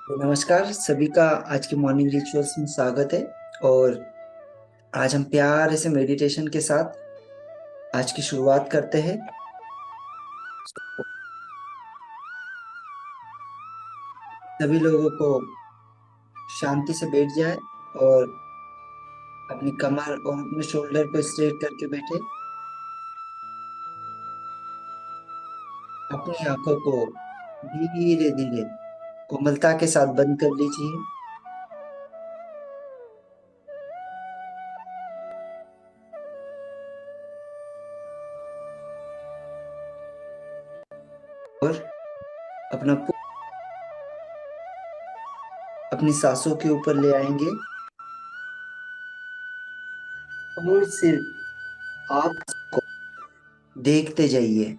तो नमस्कार सभी का आज के मॉर्निंग रिचुअल्स में स्वागत है। और आज हम प्यारे से मेडिटेशन के साथ आज की शुरुआत करते हैं। सभी लोगों को शांति से बैठ जाए और अपनी कमर और अपने शोल्डर को स्ट्रेट करके बैठे। अपनी आंखों को धीरे धीरे कोमलता के साथ बंद कर लीजिए और अपना अपनी सांसों के ऊपर ले आएंगे और सिर्फ आप देखते जाइए।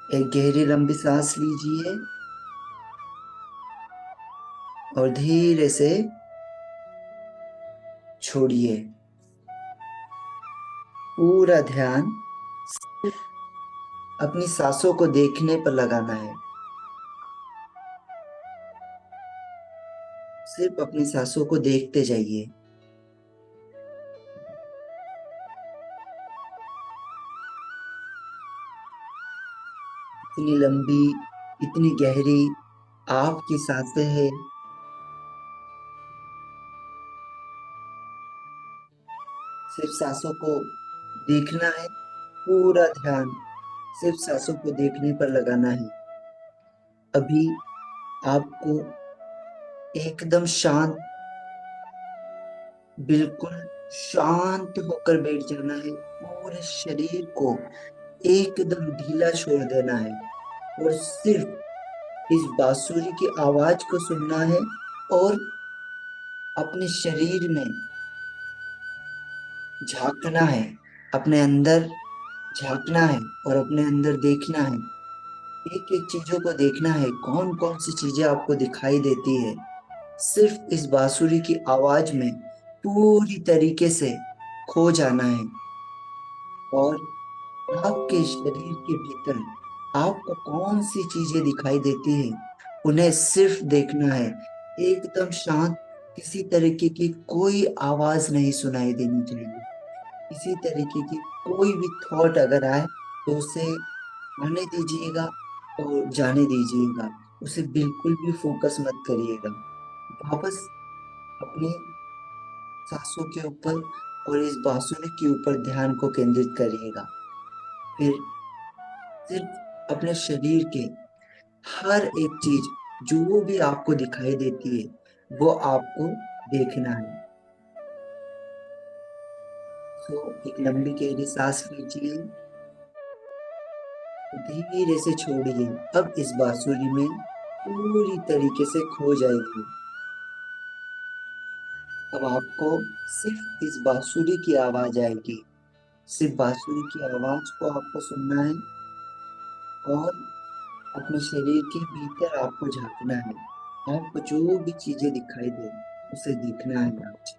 एक गहरी लंबी सांस लीजिए और धीरे से छोड़िए। पूरा ध्यान अपनी सांसों को देखने पर लगाना है। सिर्फ अपनी सांसों को देखते जाइए। इतनी लंबी, इतनी गहरी आपकी सांसें हैं। सिर्फ सांसों को देखना है। पूरा ध्यान सिर्फ सांसों को देखने पर लगाना है। अभी आपको एकदम शांत, बिल्कुल शांत होकर बैठ जाना है। पूरे शरीर को एकदम ढीला छोड़ देना है और सिर्फ इस बांसुरी की आवाज को सुनना है और अपने शरीर में झांकना है। अपने अंदर झांकना है और अपने अंदर देखना है। एक एक चीजों को देखना है, कौन कौन सी चीजें आपको दिखाई देती है। सिर्फ इस बांसुरी की आवाज में पूरी तरीके से खो जाना है और आपके शरीर के भीतर आपको कौन सी चीजें दिखाई देती है उन्हें सिर्फ देखना है। एकदम शांत, किसी तरीके की कोई आवाज नहीं सुनाई देनी चाहिए। किसी तरीके की कोई भी थॉट अगर आए तो उसे आने दीजिएगा और जाने दीजिएगा। उसे बिल्कुल भी फोकस मत करिएगा। वापस अपनी सांसों के ऊपर और इस बांसुरी के ऊपर ध्यान को केंद्रित करिएगा। फिर सिर्फ अपने शरीर के हर एक चीज जो भी आपको दिखाई देती है वो आपको देखना है। तो एक लंबी गहरी सांस लीजिए, धीरे से छोड़िए। अब इस बांसुरी में पूरी तरीके से खो जाएगी। अब आपको सिर्फ इस बांसुरी की आवाज आएगी। सिर्फ बांसुरी की आवाज को आपको सुनना है और अपने शरीर के भीतर आपको झांकना है। आपको जो भी चीजें दिखाई दे उसे देखना है आज।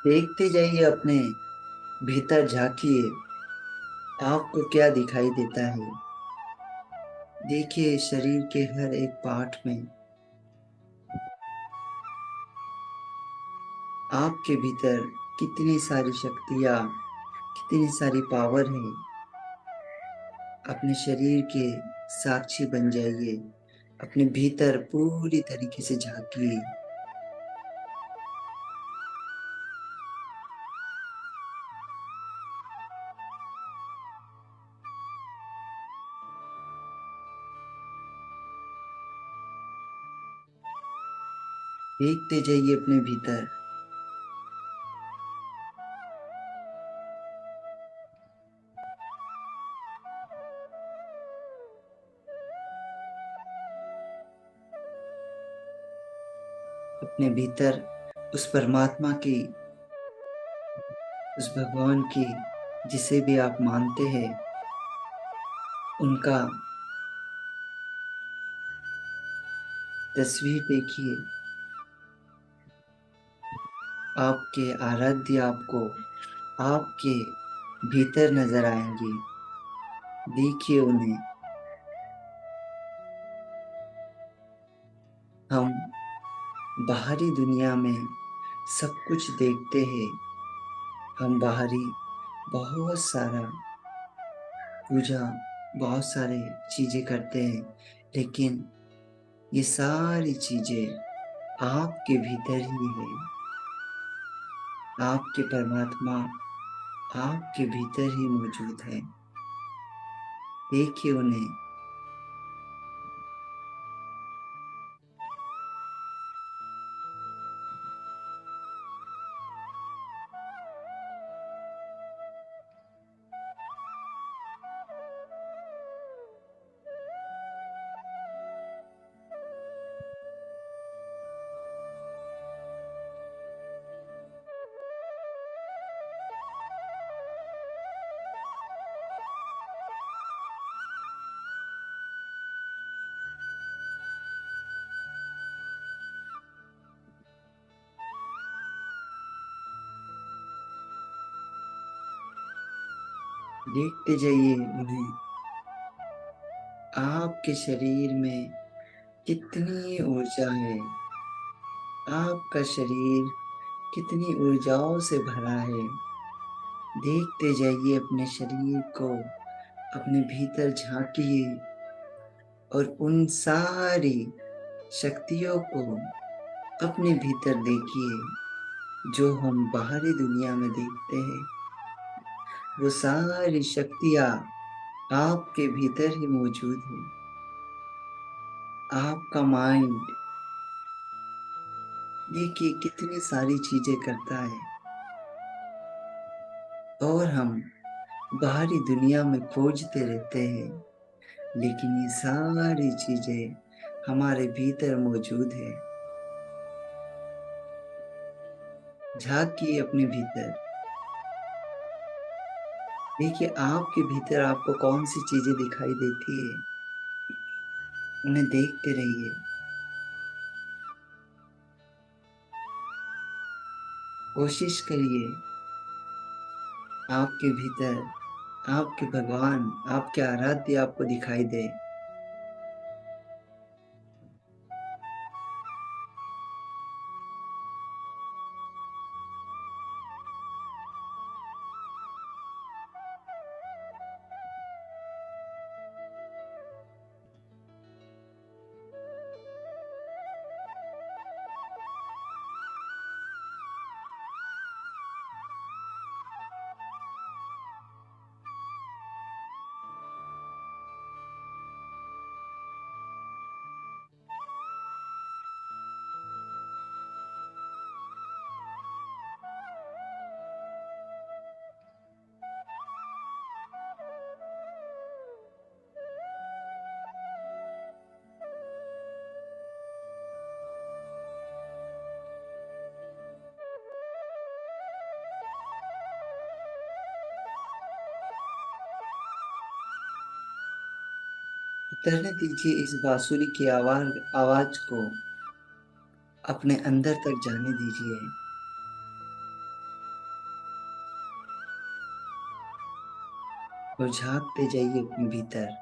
देखते जाइए, अपने भीतर झांकिए, आपको क्या दिखाई देता है। देखिए शरीर के हर एक पार्ट में आपके भीतर कितनी सारी शक्तियाँ, कितनी सारी पावर है। अपने शरीर के साक्षी बन जाइए, अपने भीतर पूरी तरीके से झांकिए। देखते जाइए अपने भीतर। अपने भीतर उस परमात्मा की, उस भगवान की, जिसे भी आप मानते हैं, उनका तस्वीर देखिए। आपके आराध्य आपको आपके भीतर नजर आएंगे। देखिए उन्हें। हम बाहरी दुनिया में सब कुछ देखते हैं। हम बाहरी बहुत सारा पूजा, बहुत सारे चीजें करते हैं, लेकिन ये सारी चीजें आपके भीतर ही है। आपके परमात्मा आपके भीतर ही मौजूद है। देखिए उन्हें। देखते जाइए उन्हें। आपके शरीर में कितनी ऊर्जा है। आपका शरीर कितनी ऊर्जाओं से भरा है। देखते जाइए अपने शरीर को, अपने भीतर झांकिए और उन सारी शक्तियों को अपने भीतर देखिए। जो हम बाहरी दुनिया में देखते हैं, वो सारी शक्तियाँ आपके भीतर ही मौजूद है। आपका माइंड देखिए कितनी सारी चीजें करता है, और हम बाहरी दुनिया में खोजते रहते हैं, लेकिन ये सारी चीजें हमारे भीतर मौजूद है। झांकिए अपने भीतर। देखिए आपके भीतर आपको कौन सी चीजें दिखाई देती है। उन्हें देखते रहिए। कोशिश करिए आपके भीतर आपके भगवान, आपके आराध्य आपको दिखाई दे। उतरने दीजिए इस बांसुरी की आवाज आवाज को, अपने अंदर तक जाने दीजिए। और झांकते जाइए अपने भीतर।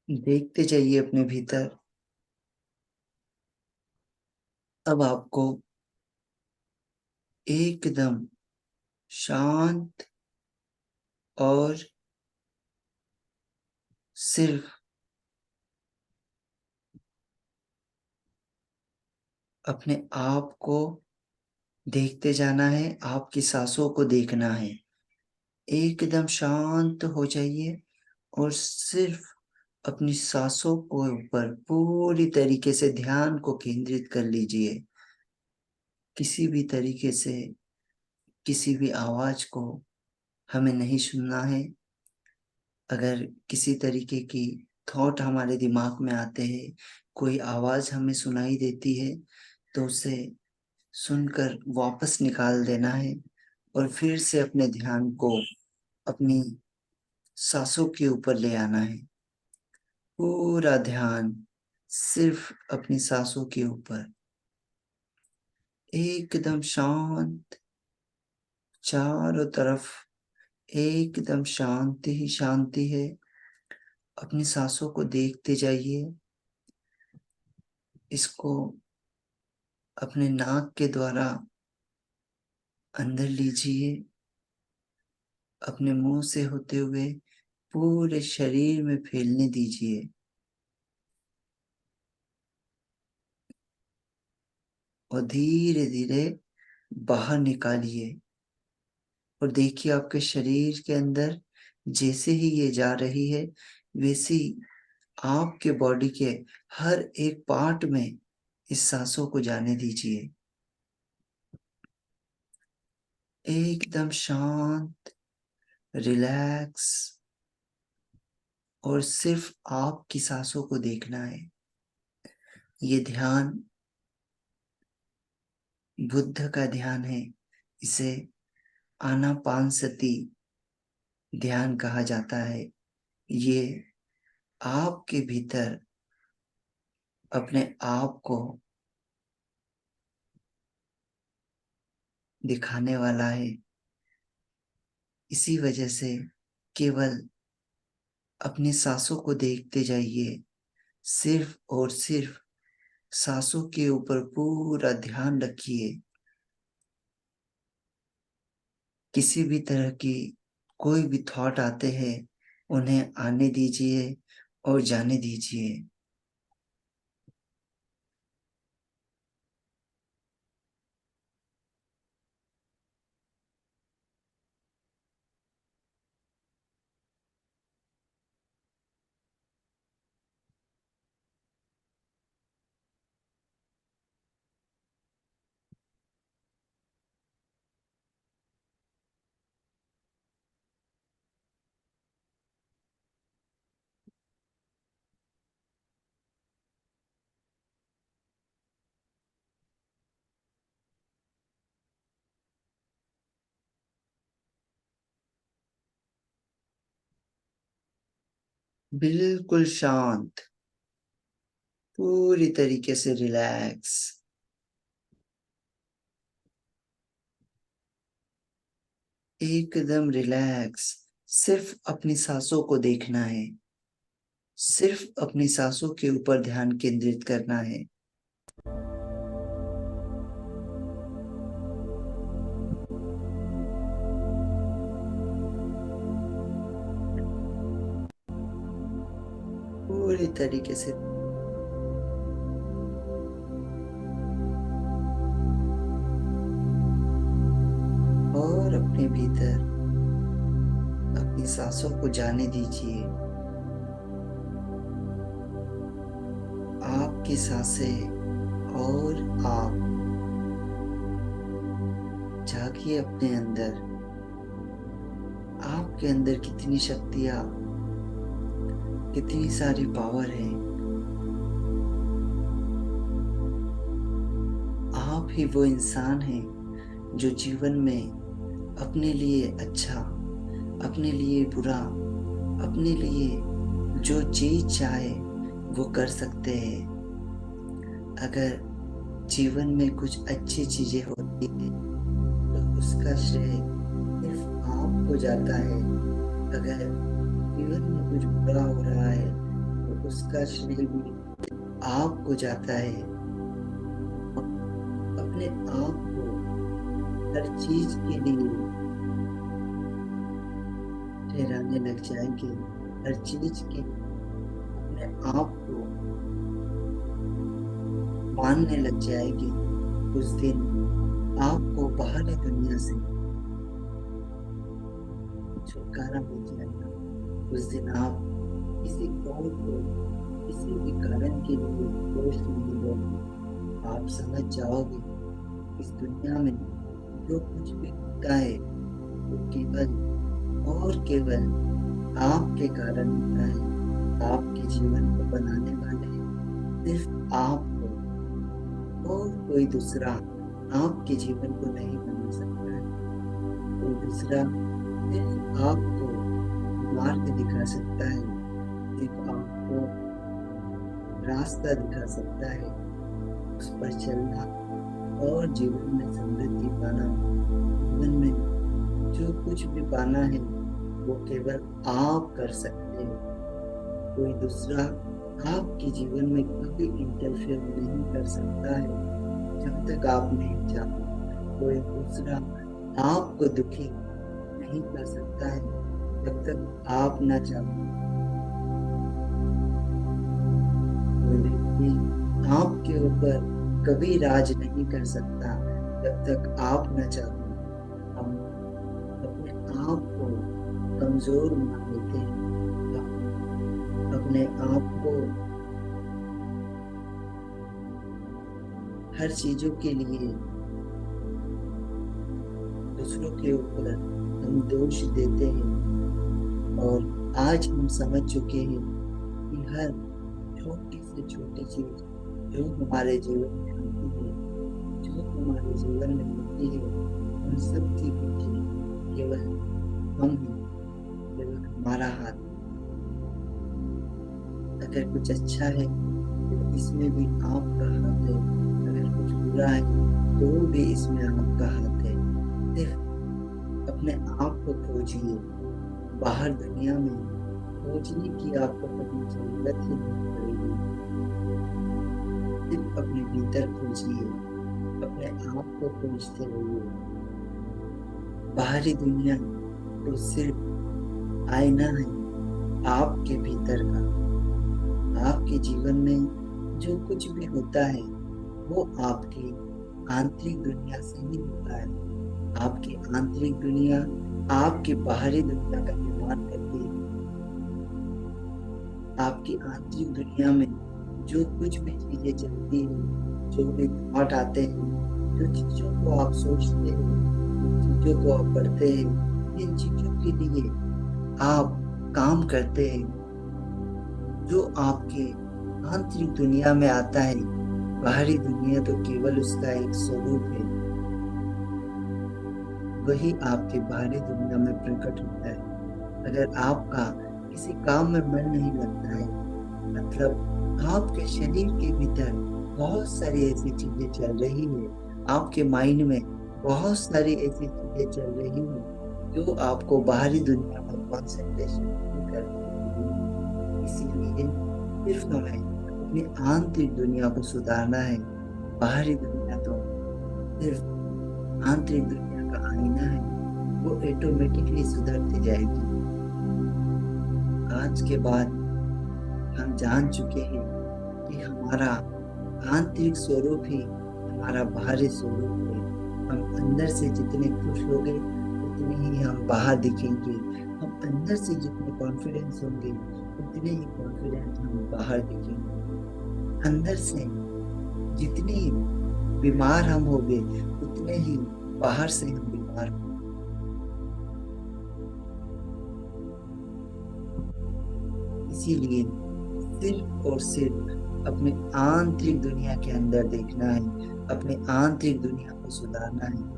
देखते जाइए अपने भीतर। अब आपको एकदम शांत और सिर्फ अपने आप को देखते जाना है, आपकी सांसों को देखना है। एकदम शांत हो जाइए और सिर्फ अपनी सांसों को ऊपर पूरी तरीके से ध्यान को केंद्रित कर लीजिए। किसी भी तरीके से किसी भी आवाज को हमें नहीं सुनना है। अगर किसी तरीके की थॉट हमारे दिमाग में आते हैं, कोई आवाज हमें सुनाई देती है, तो उसे सुनकर वापस निकाल देना है और फिर से अपने ध्यान को अपनी सांसों के ऊपर ले आना है। पूरा ध्यान सिर्फ अपनी सांसों के ऊपर। एकदम शांत, चारों तरफ एकदम शांति ही शांति है। अपनी सांसों को देखते जाइए। इसको अपने नाक के द्वारा अंदर लीजिए, अपने मुंह से होते हुए पूरे शरीर में फैलने दीजिए और धीरे धीरे बाहर निकालिए। और देखिए आपके शरीर के अंदर जैसे ही ये जा रही है, वैसे ही आपके बॉडी के हर एक पार्ट में इस सांसों को जाने दीजिए। एकदम शांत, रिलैक्स और सिर्फ आपकी सांसों को देखना है। ये ध्यान बुद्ध का ध्यान है। इसे आनापानसति ध्यान कहा जाता है। ये आपके भीतर अपने आप को दिखाने वाला है। इसी वजह से केवल अपनी सांसों को देखते जाइए, सिर्फ और सिर्फ सांसों के ऊपर पूरा ध्यान रखिए। किसी भी तरह की कोई भी थॉट आते हैं, उन्हें आने दीजिए और जाने दीजिए। बिल्कुल शांत, पूरी तरीके से रिलैक्स। एकदम रिलैक्स। सिर्फ अपनी सांसों को देखना है। सिर्फ अपनी सांसों के ऊपर ध्यान केंद्रित करना है। पूरी तरीके से। और अपने भीतर अपनी सांसों को जाने दीजिए। आपकी सांसें और आप झांकिए अपने अंदर। आपके अंदर कितनी शक्तियाँ, कितनी सारी पावर है। आप ही वो इंसान हैं जो जीवन में अपने लिए अच्छा, अपने लिए बुरा, अपने लिए जो चीज चाहे वो कर सकते हैं। अगर जीवन में कुछ अच्छी चीजें होती है तो उसका श्रेय सिर्फ आपको जाता है। अगर जीवन में कुछ बुरा हो रहा है तो उसका श्रेय भी आपको जाता है। अपने आप को हर चीज के लिए ठहराने लग जाएंगे। हर चीज के अपने आप को मानने लग जाएगी। उस दिन आपको बाहरी दुनिया से छुटकारा मिल जाएगा। उस दिन आप किसी और को किसी भी कारण के लिए दोष नहीं दोगे। आप समझ जाओगे इस दुनिया में जो कुछ भी होता है वो केवल और केवल आपके कारण होता है। आपके जीवन को बनाने वाले सिर्फ आप हो, और कोई दूसरा आपके जीवन को नहीं बना सकता है। कोई दूसरा सिर्फ आपको मार्ग दिखा सकता है, सिर्फ आपको रास्ता दिखा सकता है। उस पर चलना और जीवन में समृद्धि पाना, जीवन में जो कुछ भी पाना है वो केवल आप कर सकते हो। कोई दूसरा आपके जीवन में कभी इंटरफेयर नहीं कर सकता है जब तक आप नहीं चाहो। कोई दूसरा आपको दुखी नहीं कर सकता है जब तक आप ना चाहो। कोई व्यक्ति आपके ऊपर कभी राज नहीं कर सकता जब तक आप न चाहो। हम अपने आप को कमजोर मान लेते हैं। हम अपने आप को हर चीजों के लिए दूसरों के ऊपर हम दोष देते हैं। और आज हम समझ चुके हैं कि हर छोटी से छोटी चीज जो हमारे जीवन में आती है, जो हमारे जीवन में होती है, उन सब के पीछे केवल हम हैं, केवल हमारा हाथ। अगर कुछ अच्छा है तो इसमें भी आपका हाथ है। अगर कुछ बुरा है तो भी इसमें आपका हाथ है। सिर्फ अपने आप को खोजिए। बाहर दुनिया में खोजने की आपको कभी जरूरत ही नहीं पड़ेगी। सिर्फ अपने भीतर खोजिए, अपने आप को खोजते रहिए। बाहरी दुनिया तो सिर्फ आईना है आपके भीतर का। आपके जीवन में जो कुछ भी होता है वो आपकी आंतरिक दुनिया से ही होता है। आपकी आंतरिक दुनिया आपकी बाहरी दुनिया का निर्माण करती है। आपकी आंतरिक दुनिया में जो कुछ भी चीजें चलती हैं, जो भी थॉट आते हैं, जो चीजों को आप सोचते हैं, जिन चीजों को आप पढ़ते हैं, इन चीजों के लिए आप काम करते हैं, जो आपके आंतरिक दुनिया में आता है। बाहरी दुनिया तो केवल उसका एक स्वरूप है, वही आपके बाहरी दुनिया में प्रकट होता है। अगर आपका किसी काम में मन नहीं लगता है, मतलब आपके शरीर के भीतर बहुत सारी ऐसी चीजें चल रही है, आपके माइंड में बहुत सारी ऐसी चीजें चल रही है जो आपको बाहरी दुनिया में कंसंट्रेशन नहीं कर रही है। इसीलिए सिर्फ हमें अपनी आंतरिक दुनिया को सुधारना है। बाहरी दुनिया तो सिर्फ आंतरिक दुनिया का आईना है, वो ऑटोमेटिकली सुधरती जाएगी। आज के बाद हम जान चुके हैं कि हमारा आंतरिक स्वरूप ही हमारा बाहरी स्वरूप है। हम अंदर से जितने खुश होंगे उतने ही हम बाहर दिखेंगे। हम अंदर से जितने कॉन्फिडेंस होंगे उतने ही कॉन्फिडेंट हम बाहर दिखेंगे। अंदर से जितने बीमार हम होंगे उतने ही बाहर से हम बीमार होंगे। इसीलिए सिर्फ और सिर्फ अपने आंतरिक दुनिया के अंदर देखना है, अपने आंतरिक दुनिया को सुधारना है।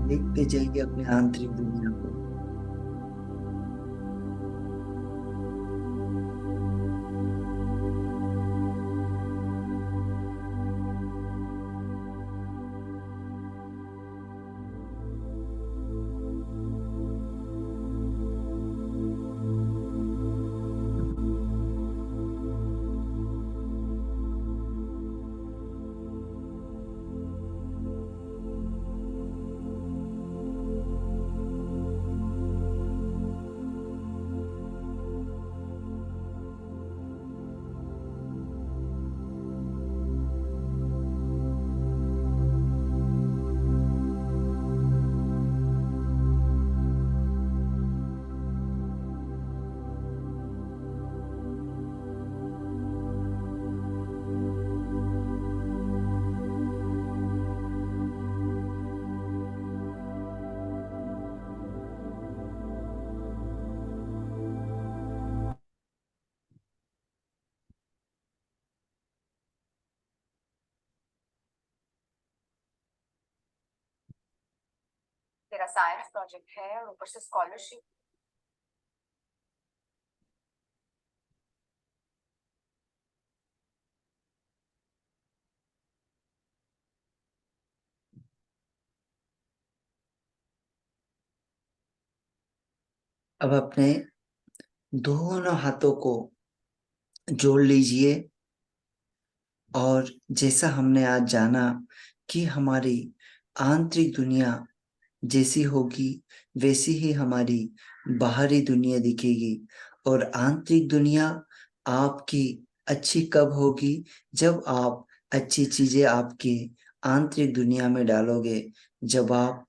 देखते जाइए अपने आंतरिक दुनिया को। तेरा साइंस प्रोजेक्ट है और ऊपर से स्कॉलरशिप। अब अपने दोनों हाथों को जोड़ लीजिए और जैसा हमने आज जाना कि हमारी आंतरिक दुनिया जैसी होगी वैसी ही हमारी बाहरी दुनिया दिखेगी। और आंतरिक दुनिया आपकी अच्छी कब होगी? जब आप अच्छी चीजें आपके आंतरिक दुनिया में डालोगे, जब आप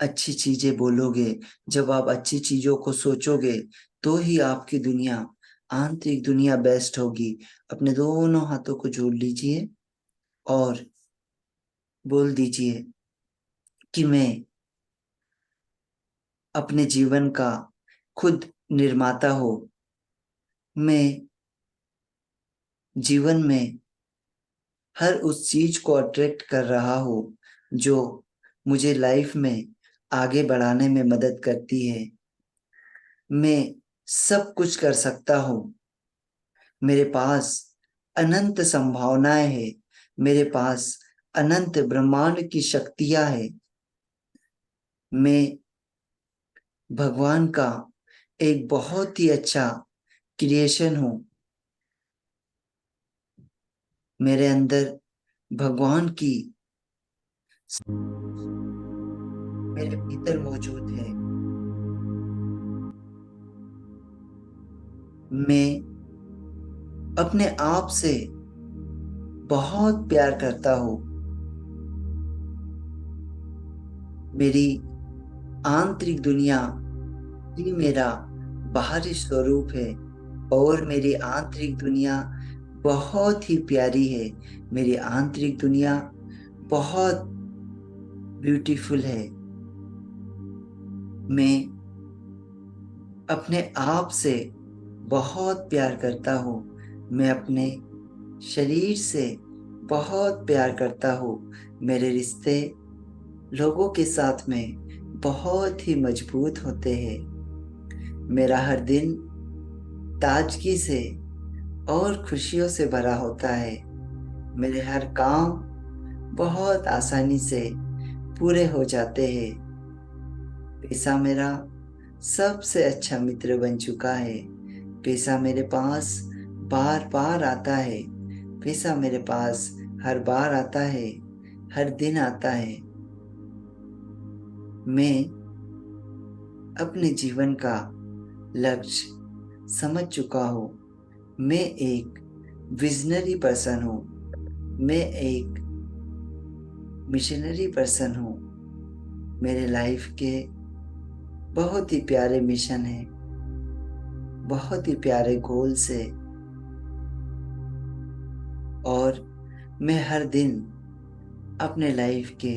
अच्छी चीजें बोलोगे, जब आप अच्छी चीजों को सोचोगे, तो ही आपकी दुनिया आंतरिक दुनिया बेस्ट होगी। अपने दोनों हाथों को जोड़ लीजिए और बोल दीजिए कि मैं अपने जीवन का खुद निर्माता हो। मैं जीवन में हर उस चीज को अट्रैक्ट कर रहा हूँ जो मुझे लाइफ में आगे बढ़ाने में मदद करती है। मैं सब कुछ कर सकता हूँ। मेरे पास अनंत संभावनाएं हैं। मेरे पास अनंत ब्रह्मांड की शक्तियां है। मैं भगवान का एक बहुत ही अच्छा क्रिएशन हूँ। मेरे अंदर भगवान की मेरे भीतर मौजूद है। मैं अपने आप से बहुत प्यार करता हूँ। मेरी आंतरिक दुनिया ही मेरा बाहरी स्वरूप है और मेरी आंतरिक दुनिया बहुत ही प्यारी है। मेरी आंतरिक दुनिया बहुत ब्यूटीफुल है। मैं अपने आप से बहुत प्यार करता हूँ। मैं अपने शरीर से बहुत प्यार करता हूँ। मेरे रिश्ते लोगों के साथ में बहुत ही मजबूत होते हैं। मेरा हर दिन ताजगी से और खुशियों से भरा होता है। मेरे हर काम बहुत आसानी से पूरे हो जाते हैं। पैसा मेरा सबसे अच्छा मित्र बन चुका है। पैसा मेरे पास बार बार आता है। पैसा मेरे पास हर बार आता है, हर दिन आता है। मैं अपने जीवन का लक्ष्य समझ चुका हूँ। मैं एक विजनरी पर्सन हूँ। मैं एक मिशनरी पर्सन हूँ। मेरे लाइफ के बहुत ही प्यारे मिशन है, बहुत ही प्यारे गोल्स है और मैं हर दिन अपने लाइफ के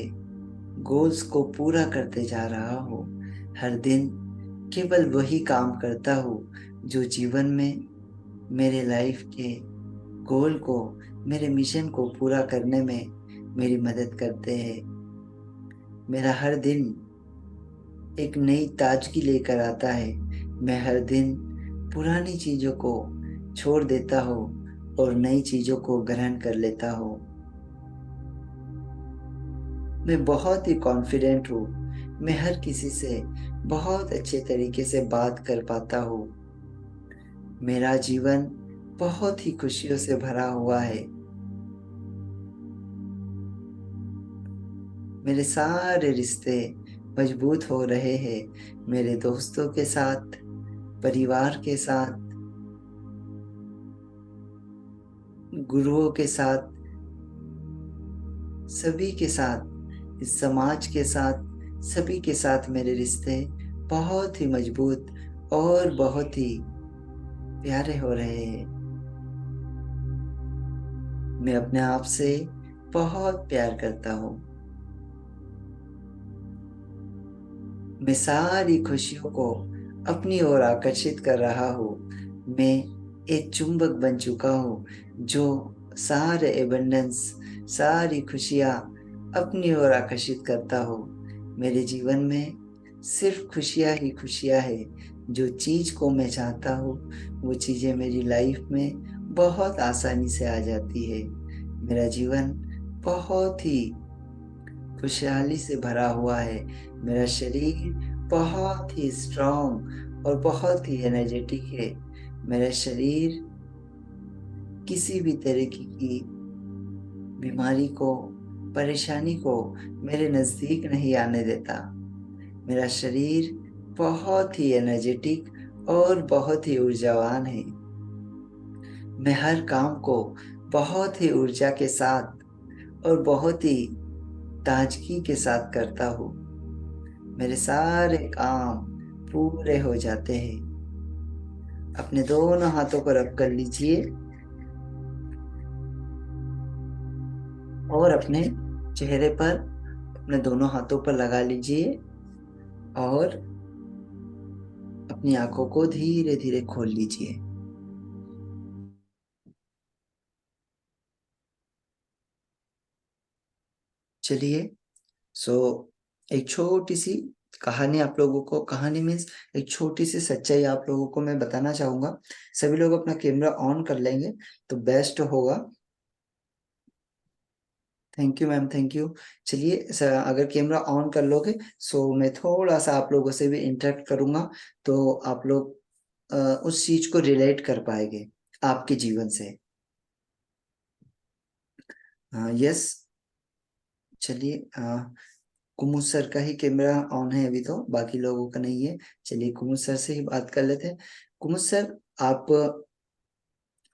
गोल्स को पूरा करते जा रहा हूँ। हर दिन केवल वही काम करता हूँ जो जीवन में मेरे लाइफ के गोल को, मेरे मिशन को पूरा करने में मेरी मदद करते हैं। मेरा हर दिन एक नई ताजगी लेकर आता है। मैं हर दिन पुरानी चीजों को छोड़ देता हूँ और नई चीजों को ग्रहण कर लेता हूँ। मैं बहुत ही कॉन्फिडेंट हूँ। मैं हर किसी से बहुत अच्छे तरीके से बात कर पाता हूँ। मेरा जीवन बहुत ही खुशियों से भरा हुआ है। मेरे सारे रिश्ते मजबूत हो रहे हैं। मेरे दोस्तों के साथ, परिवार के साथ, गुरुओं के साथ, सभी के साथ, इस समाज के साथ, सभी के साथ मेरे रिश्ते बहुत ही मजबूत और बहुत ही प्यारे हो रहे हैं। मैं अपने आप से बहुत प्यार करता हूँ। मैं सारी खुशियों को अपनी ओर आकर्षित कर रहा हूँ। मैं एक चुंबक बन चुका हूँ जो सारे एबंडेंस, सारी खुशियाँ अपनी ओर आकर्षित करता हूँ। मेरे जीवन में सिर्फ खुशियाँ ही खुशियाँ है। जो चीज को मैं चाहता हूँ वो चीजें मेरी लाइफ में बहुत आसानी से आ जाती है। मेरा जीवन बहुत ही खुशहाली से भरा हुआ है। मेरा शरीर बहुत ही स्ट्रांग और बहुत ही एनर्जेटिक है। मेरा शरीर किसी भी तरीके की बीमारी को, परेशानी को मेरे नजदीक नहीं आने देता। मेरा शरीर बहुत ही एनर्जेटिक और बहुत ही ऊर्जावान है। मैं हर काम को बहुत ही ऊर्जा के साथ और बहुत ही ताजगी के साथ करता हूँ। मेरे सारे काम पूरे हो जाते हैं। अपने दोनों हाथों को रब कर लीजिए और अपने चेहरे पर अपने दोनों हाथों पर लगा लीजिए और अपनी आंखों को धीरे धीरे खोल लीजिए। चलिए, सो एक छोटी सी कहानी आप लोगों को, कहानी मीन्स एक छोटी सी सच्चाई आप लोगों को मैं बताना चाहूंगा। सभी लोग अपना कैमरा ऑन कर लेंगे तो बेस्ट होगा। Thank you ma'am, thank you. चलिए अगर कैमरा ऑन कर लोगे सो मैं थोड़ा सा आप लोगों से भी इंटरेक्ट करूंगा, तो आप लोग उस चीज को रिलेट कर पाएंगे आपके जीवन से। यस। चलिए कुमुद सर का ही कैमरा ऑन है अभी, तो बाकी लोगों का नहीं है। चलिए कुमुद सर से ही बात कर लेते हैं। कुमुद सर, आप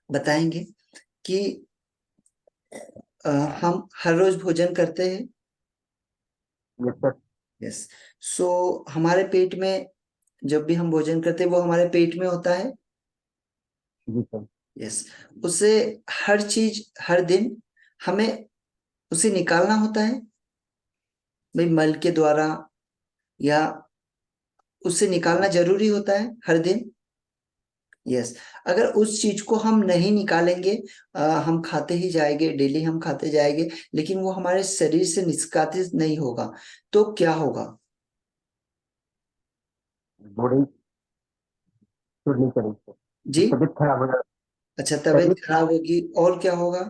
बताएंगे कि अ, हम हर रोज भोजन करते हैं। Yes sir. यस। सो हमारे पेट में जब भी हम भोजन करते हैं वो हमारे पेट में होता है। जी सर। यस। उसे हर चीज हर दिन हमें उसे निकालना होता है, भाई मल के द्वारा, या उसे निकालना जरूरी होता है हर दिन। यस। अगर उस चीज को हम नहीं निकालेंगे, हम खाते ही जाएंगे, डेली हम खाते जाएंगे, लेकिन वो हमारे शरीर से निष्कासित नहीं होगा, तो क्या होगा? बॉडी सूट नहीं करेगी सर, जी। तबीयत खराब हो जाएगी। अच्छा, तबीयत तबीयत खराब होगी, और क्या होगा?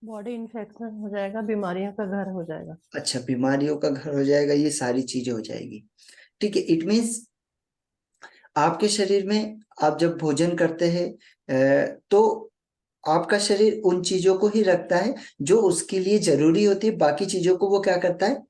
बॉडी इन्फेक्शन हो जाएगा, बीमारियों का घर हो जाएगा। अच्छा, बीमारियों का घर हो जाएगा, ये सारी चीजें हो जाएगी। ठीक है, इट मीन्स आपके शरीर में आप जब भोजन करते हैं तो आपका शरीर उन चीजों को ही रखता है जो उसके लिए जरूरी होती है, बाकी चीजों को वो क्या करता है?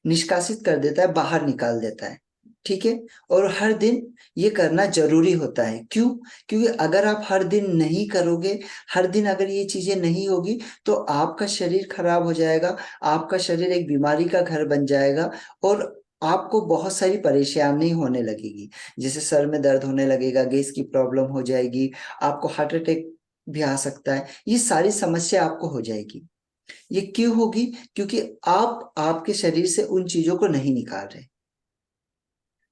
निष्कासित कर देता है, बाहर निकाल देता है। ठीक है। और हर दिन ये करना जरूरी होता है। क्यों? क्योंकि अगर आप हर दिन नहीं करोगे, हर दिन अगर ये चीजें नहीं होगी, तो आपका शरीर खराब हो जाएगा, आपका शरीर एक बीमारी का घर बन जाएगा, और आपको बहुत सारी परेशानी होने लगेगी। जैसे सर में दर्द होने लगेगा, गैस की प्रॉब्लम हो जाएगी, आपको हार्ट अटैक भी आ सकता है, ये सारी समस्या आपको हो जाएगी। ये क्यों होगी? क्योंकि आप आपके शरीर से उन चीजों को नहीं निकाल रहे।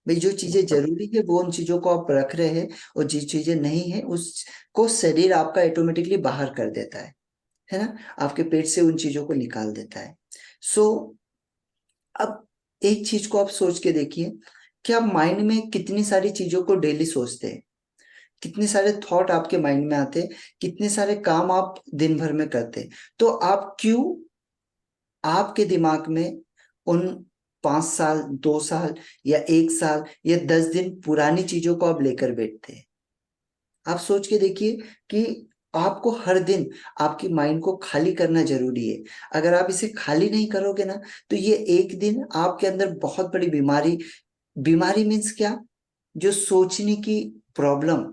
भाई जो चीजें जरूरी है वो उन चीजों को आप रख रहे हैं, और जिस चीजें नहीं है उसको शरीर आपका ऑटोमेटिकली बाहर कर देता है ना, आपके पेट से उन चीजों को निकाल देता है। सो अब एक चीज को आप सोच के देखिए कि आप माइंड में कितनी सारी चीजों को डेली सोचते हैं, कितने सारे थॉट आपके माइंड में आते हैं, कितने सारे काम आप दिन भर में करते हैं, तो आप क्यों आपके दिमाग में उन 5 साल, 2 साल, या 1 साल, या 10 दिन पुरानी चीजों को आप लेकर बैठते हैं? आप सोच के देखिए कि आपको हर दिन आपकी माइंड को खाली करना जरूरी है। अगर आप इसे खाली नहीं करोगे ना, तो ये एक दिन आपके अंदर बहुत बड़ी बीमारी, बीमारी मीन्स क्या? जो सोचने की प्रॉब्लम,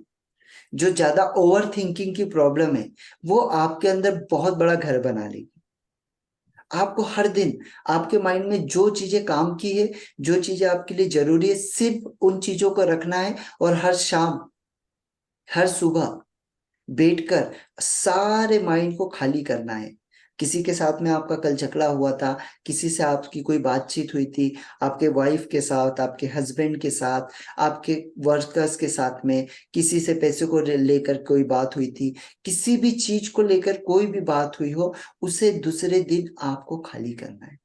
जो ज्यादा ओवर थिंकिंग की प्रॉब्लम है, वो आपके अंदर बहुत बड़ा घर बना लेगी। आपको हर दिन आपके माइंड में जो चीजें काम की है, जो चीजें आपके लिए जरूरी है, सिर्फ उन चीजों को रखना है, और हर शाम, हर सुबह बैठकर सारे माइंड को खाली करना है। किसी के साथ में आपका कल झगड़ा हुआ था, किसी से आपकी कोई बातचीत हुई थी, आपके वाइफ के साथ, आपके हस्बैंड के साथ, आपके वर्कर्स के साथ में, किसी से पैसे को लेकर कोई बात हुई थी, किसी भी चीज को लेकर कोई भी बात हुई हो, उसे दूसरे दिन आपको खाली करना है।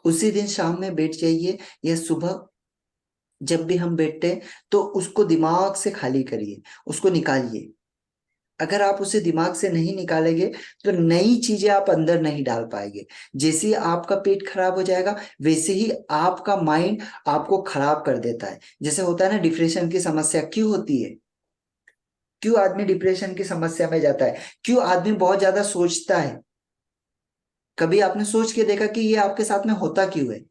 उसी दिन शाम में बैठ जाइए, या सुबह जब भी हम बैठते हैं, तो उसको दिमाग से खाली करिए, उसको निकालिए। अगर आप उसे दिमाग से नहीं निकालेंगे, तो नई चीजें आप अंदर नहीं डाल पाएंगे। जैसे ही आपका पेट खराब हो जाएगा, वैसे ही आपका माइंड आपको खराब कर देता है। जैसे होता है ना, डिप्रेशन की समस्या क्यों होती है? क्यों आदमी डिप्रेशन की समस्या में जाता है? क्यों आदमी बहुत ज्यादा सोचता है? कभी आपने सोच के देखा कि ये आपके साथ में होता क्यों है?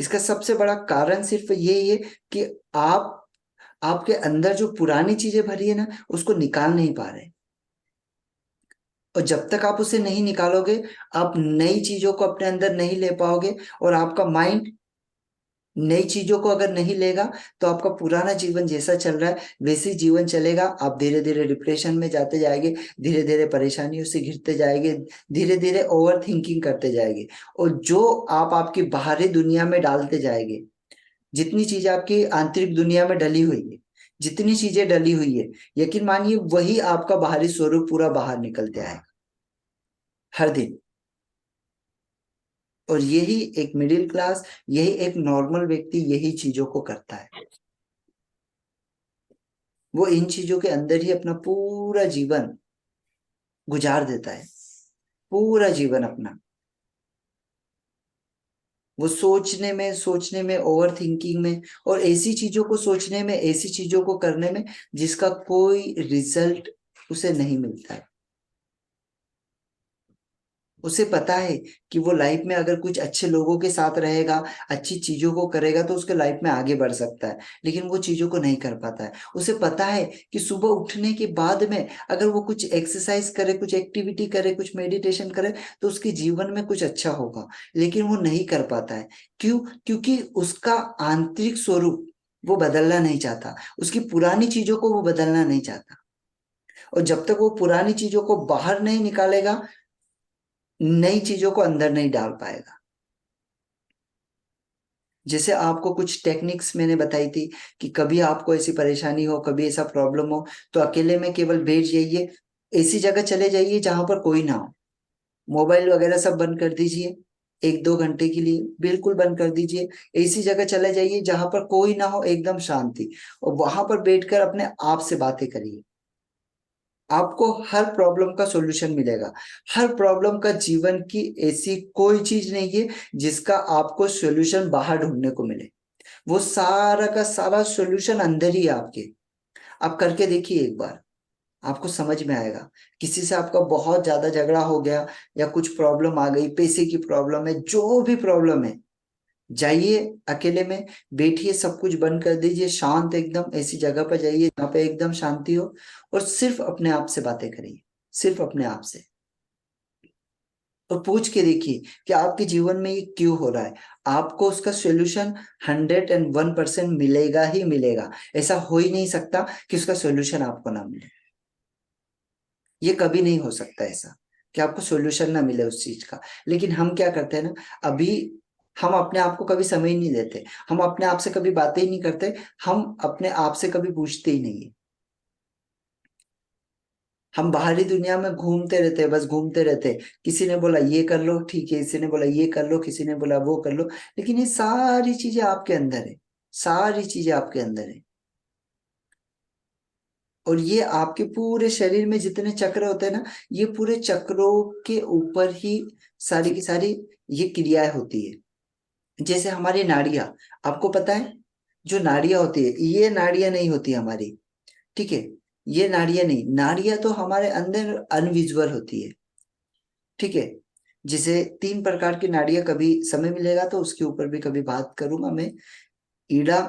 इसका सबसे बड़ा कारण सिर्फ यही है कि आप आपके अंदर जो पुरानी चीजें भरी है ना, उसको निकाल नहीं पा रहे। और जब तक आप उसे नहीं निकालोगे, आप नई चीजों को अपने अंदर नहीं ले पाओगे, और आपका माइंड नई चीजों को अगर नहीं लेगा, तो आपका पुराना जीवन जैसा चल रहा है वैसे ही जीवन चलेगा। आप धीरे धीरे डिप्रेशन में जाते जाएंगे, धीरे धीरे परेशानियों से घिरते जाएंगे, धीरे धीरे ओवर थिंकिंग करते जाएंगे, और जो आप आपकी बाहरी दुनिया में डालते जाएंगे, जितनी चीजें आपकी आंतरिक दुनिया में डली हुई है, जितनी चीजें डली हुई है, यकीन मानिए वही आपका बाहरी स्वरूप पूरा बाहर निकलते आएगा हर दिन। और यही एक मिडिल क्लास, यही एक नॉर्मल व्यक्ति यही चीजों को करता है। वो इन चीजों के अंदर ही अपना पूरा जीवन गुजार देता है, पूरा जीवन अपना वो सोचने में ओवर थिंकिंग में और ऐसी चीजों को सोचने में, ऐसी चीजों को करने में जिसका कोई रिजल्ट उसे नहीं मिलता है। उसे पता है कि वो लाइफ में अगर कुछ अच्छे लोगों के साथ रहेगा, अच्छी चीजों को करेगा तो उसके लाइफ में आगे बढ़ सकता है, लेकिन वो चीजों को नहीं कर पाता है। उसे पता है कि सुबह उठने के बाद में अगर वो कुछ एक्सरसाइज करे, कुछ एक्टिविटी करे, कुछ मेडिटेशन करे तो उसके जीवन में कुछ अच्छा होगा, लेकिन वो नहीं कर पाता है। क्यों? क्योंकि उसका आंतरिक स्वरूप वो बदलना नहीं चाहता, उसकी पुरानी चीजों को वो बदलना नहीं चाहता। और जब तक वो पुरानी चीजों को बाहर नहीं निकालेगा, नई चीजों को अंदर नहीं डाल पाएगा। जैसे आपको कुछ टेक्निक्स मैंने बताई थी कि कभी आपको ऐसी परेशानी हो, कभी ऐसा प्रॉब्लम हो, तो अकेले में केवल बैठ जाइए, ऐसी जगह चले जाइए जहां पर कोई ना हो, मोबाइल वगैरह सब बंद कर दीजिए, 1-2 घंटे के लिए बिल्कुल बंद कर दीजिए। ऐसी जगह चले जाइए जहां पर कोई ना हो, एकदम शांति, और वहां पर बैठकर अपने आप से बातें करिए। आपको हर प्रॉब्लम का सॉल्यूशन मिलेगा। हर प्रॉब्लम का जीवन की ऐसी कोई चीज नहीं है जिसका आपको सॉल्यूशन बाहर ढूंढने को मिले। वो सारा का सारा सॉल्यूशन अंदर ही है आपके। आप करके देखिए एक बार, आपको समझ में आएगा। किसी से आपका बहुत ज्यादा झगड़ा हो गया या कुछ प्रॉब्लम आ गई, पैसे की प्रॉब्लम है, जो भी प्रॉब्लम है, जाइए अकेले में, बैठिए, सब कुछ बंद कर दीजिए, शांत एकदम ऐसी जगह पर जाइए जहाँ पे एकदम शांति हो, और सिर्फ अपने आप से बातें करिए, सिर्फ अपने आप से। और पूछ के देखिए कि आपके जीवन में ये क्यों हो रहा है। आपको उसका सॉल्यूशन 101% मिलेगा ही मिलेगा। ऐसा हो ही नहीं सकता कि उसका सॉल्यूशन आपको ना मिले। ये कभी नहीं हो सकता ऐसा कि आपको सॉल्यूशन ना मिले उस चीज का। लेकिन हम क्या करते हैं ना, अभी हम अपने आप को कभी समय ही नहीं देते, हम अपने आप से कभी बातें ही नहीं करते, हम अपने आप से कभी पूछते ही नहीं है। हम बाहरी दुनिया में घूमते रहते हैं, बस घूमते रहते हैं। किसी ने बोला ये कर लो, ठीक है, किसी ने बोला ये कर लो, किसी ने बोला वो कर लो, लेकिन ये सारी चीजें आपके अंदर है, सारी चीजें आपके अंदर है। और ये आपके पूरे शरीर में जितने चक्र होते हैं ना, ये पूरे चक्रों के ऊपर ही सारी की सारी ये क्रियाएं होती है। जैसे हमारी नाड़ियां, आपको पता है, जो नाड़ियां होती है, ये नाड़ियां नहीं होती हमारी, ठीक है, ये नाड़ियां नहीं, नाड़ियां तो हमारे अंदर अनविजुअल होती है, ठीक है। जिसे 3 प्रकार की नाड़ियां, कभी समय मिलेगा तो उसके ऊपर भी कभी बात करूंगा मैं। ईड़ा,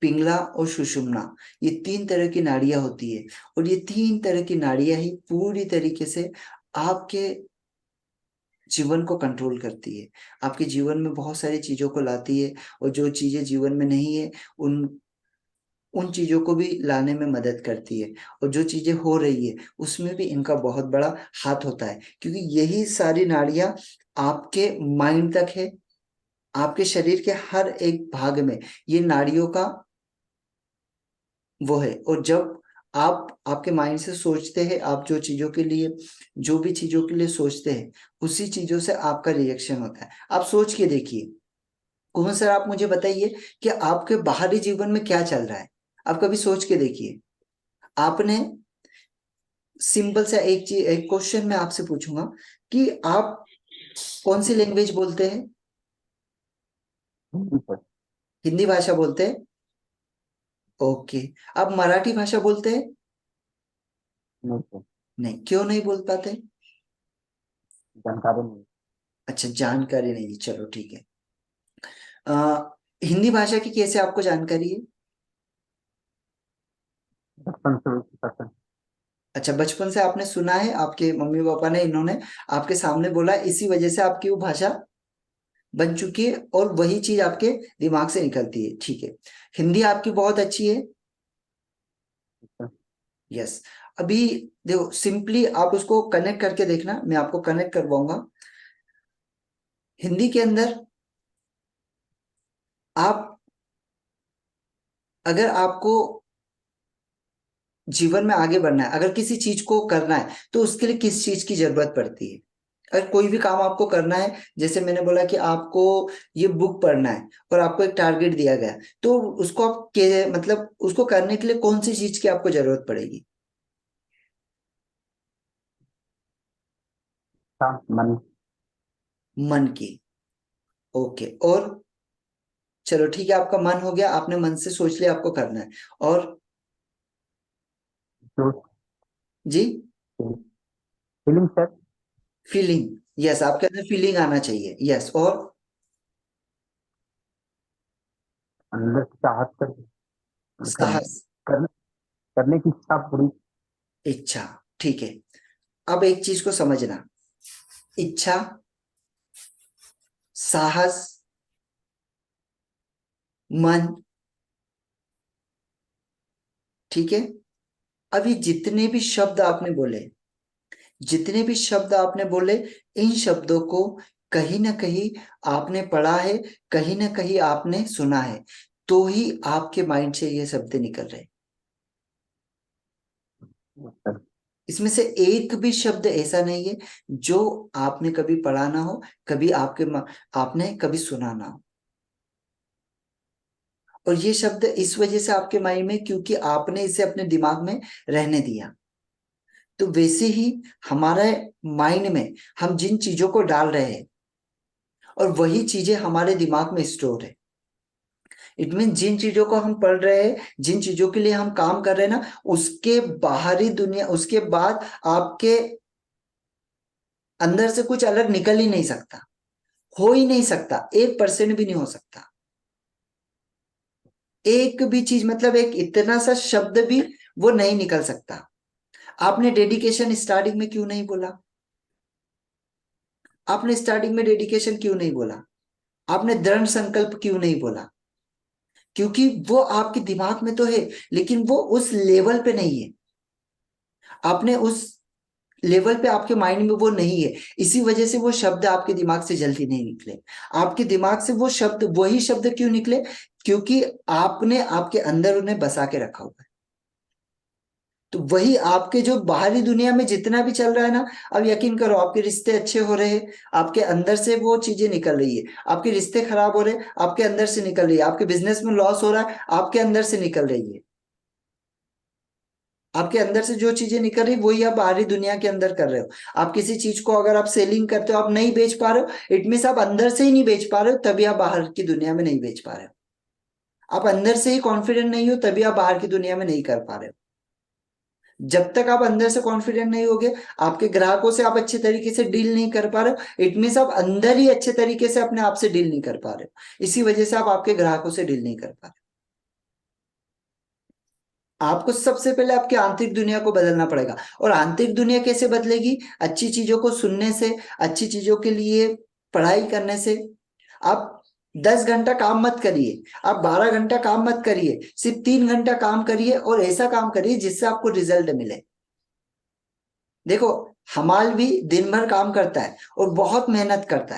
पिंगला और सुषुम्ना, ये 3 तरह की नाड़ियां होती है। और ये 3 तरह की नाड़ियां ही पूरी तरीके से आपके जीवन को कंट्रोल करती है, आपके जीवन में बहुत सारी चीजों को लाती है, और जो चीजें जीवन में नहीं है उन उन चीजों को भी लाने में मदद करती है। और जो चीजें हो रही है उसमें भी इनका बहुत बड़ा हाथ होता है, क्योंकि यही सारी नाड़ियां आपके माइंड तक है, आपके शरीर के हर एक भाग में ये नाड़ियों का वो है। और जब आप आपके माइंड से सोचते हैं, आप जो चीजों के लिए, जो भी चीजों के लिए सोचते हैं, उसी चीजों से आपका रिएक्शन होता है। आप सोच के देखिए। कुमार सर, आप मुझे बताइए कि आपके बाहरी जीवन में क्या चल रहा है। आप कभी सोच के देखिए। आपने सिंपल सा एक चीज, एक क्वेश्चन मैं आपसे पूछूंगा कि आप कौन सी लैंग्वेज बोलते हैं? हिंदी सर। हिंदी भाषा बोलते हैं? ओके। आप मराठी भाषा बोलते हैं? नहीं सर, नहीं, क्यों नहीं बोल पाते? जानकारी नहीं। अच्छा, जानकारी नहीं, चलो ठीक है। हिंदी भाषा की कैसे आपको जानकारी है? बचपन से सर। अच्छा, बचपन से आपने सुना है, आपके मम्मी पापा ने, इन्होंने आपके सामने बोला, इसी वजह से आपकी वो भाषा बन चुकी है और वही चीज आपके दिमाग से निकलती है, ठीक है। हिंदी आपकी बहुत अच्छी है। Sir, yes. अभी देखो, सिंपली आप उसको कनेक्ट करके देखना, मैं आपको कनेक्ट करवाऊंगा। हिंदी के अंदर आप, अगर आपको जीवन में आगे बढ़ना है, अगर किसी चीज को करना है, तो उसके लिए किस चीज की जरूरत पड़ती है? अगर कोई भी काम आपको करना है, जैसे मैंने बोला कि आपको ये बुक पढ़ना है और आपको एक टारगेट दिया गया, तो उसको आप के मतलब उसको करने के लिए कौन सी चीज की आपको जरूरत पड़ेगी? इच्छा मन। मन की। ओके, और चलो ठीक है, आपका मन हो गया, आपने मन से सोच लिया आपको करना है। और जो जी, फीलिंग सर। फीलिंग। यस, आपके अंदर फीलिंग आना चाहिए। यस, और अंदर से चाहत कर, मतलब साहस, कर, करने की इच्छा पूरी। इच्छा। ठीक है, अब एक चीज को समझना, इच्छा, साहस, मन। ठीक है, अब ये जितने भी शब्द आपने बोले, इन शब्दों को कहीं ना कहीं आपने पढ़ा है, कहीं ना कहीं आपने सुना है, तो ही आपके माइंड से ये शब्द निकल रहे। सर, इसमें से एक भी शब्द ऐसा नहीं है जो आपने कभी पढ़ा ना हो, कभी आपने कभी सुना ना हो। और ये शब्द इस वजह से आपके माइंड में, क्योंकि आपने इसे अपने दिमाग में रहने दिया। तो वैसे ही हमारे माइंड में हम जिन चीजों को डाल रहे हैं, और वही चीजें हमारे दिमाग में स्टोर है। इट मीन जिन चीजों को हम पढ़ रहे हैं, जिन चीजों के लिए हम काम कर रहे हैं ना, उसके बाहरी दुनिया, उसके बाद आपके अंदर से कुछ अलग निकल ही नहीं सकता, हो ही नहीं सकता, 1% भी नहीं हो सकता। एक भी चीज, मतलब एक इतना सा शब्द भी वो नहीं निकल सकता। आपने डेडिकेशन स्टार्टिंग में क्यों नहीं बोला? आपने स्टार्टिंग में डेडिकेशन क्यों नहीं बोला? आपने दृढ़ संकल्प क्यों नहीं बोला? क्योंकि वो आपके दिमाग में तो है, लेकिन वो उस लेवल पे नहीं है। आपने उस लेवल पे, आपके माइंड में वो नहीं है, इसी वजह से वो शब्द आपके दिमाग से जल्दी नहीं निकले। आपके दिमाग से वो शब्द, वही शब्द क्यों निकले? क्योंकि आपने आपके अंदर उन्हें बसा के रखा हुआ है। तो वही आपके जो बाहरी दुनिया में जितना भी चल रहा है ना, अब यकीन करो, आपके रिश्ते अच्छे हो रहे हैं, आपके अंदर से वो चीजें निकल रही है। आपके रिश्ते खराब हो रहे हैं, आपके अंदर से निकल रही है। आपके बिजनेस में लॉस हो रहा है, आपके अंदर से निकल रही है। आपके अंदर से जो चीजें निकल रही, वही आप बाहरी दुनिया के अंदर कर रहे हो। आप किसी चीज को अगर आप सेलिंग करते हो, आप नहीं बेच पा रहे हो, इट मीन्स आप अंदर से ही नहीं बेच पा रहे हो, तभी आप बाहर की दुनिया में नहीं बेच पा रहे हो। आप अंदर से ही कॉन्फिडेंट नहीं हो, तभी आप बाहर की दुनिया में नहीं कर पा रहे हो। जब तक आप अंदर से कॉन्फिडेंट नहीं होगे, आपके ग्राहकों से आप अच्छे तरीके से डील नहीं कर पा रहे हो, इट मीन्स आप अंदर ही अच्छे तरीके से अपने आप से डील नहीं कर पा रहे हो। इसी वजह से आप आपके ग्राहकों से डील नहीं कर पा रहे। आपको सबसे पहले आपकी आंतरिक दुनिया को बदलना पड़ेगा। और आंतरिक दुनिया कैसे बदलेगी? अच्छी चीजों को सुनने से, अच्छी चीजों के लिए पढ़ाई करने से। आप 10 घंटा काम मत करिए, आप 12 घंटा काम मत करिए, सिर्फ 3 घंटा काम करिए, और ऐसा काम करिए जिससे आपको रिजल्ट मिले। देखो, हमाल भी दिन भर काम करता है और बहुत मेहनत करता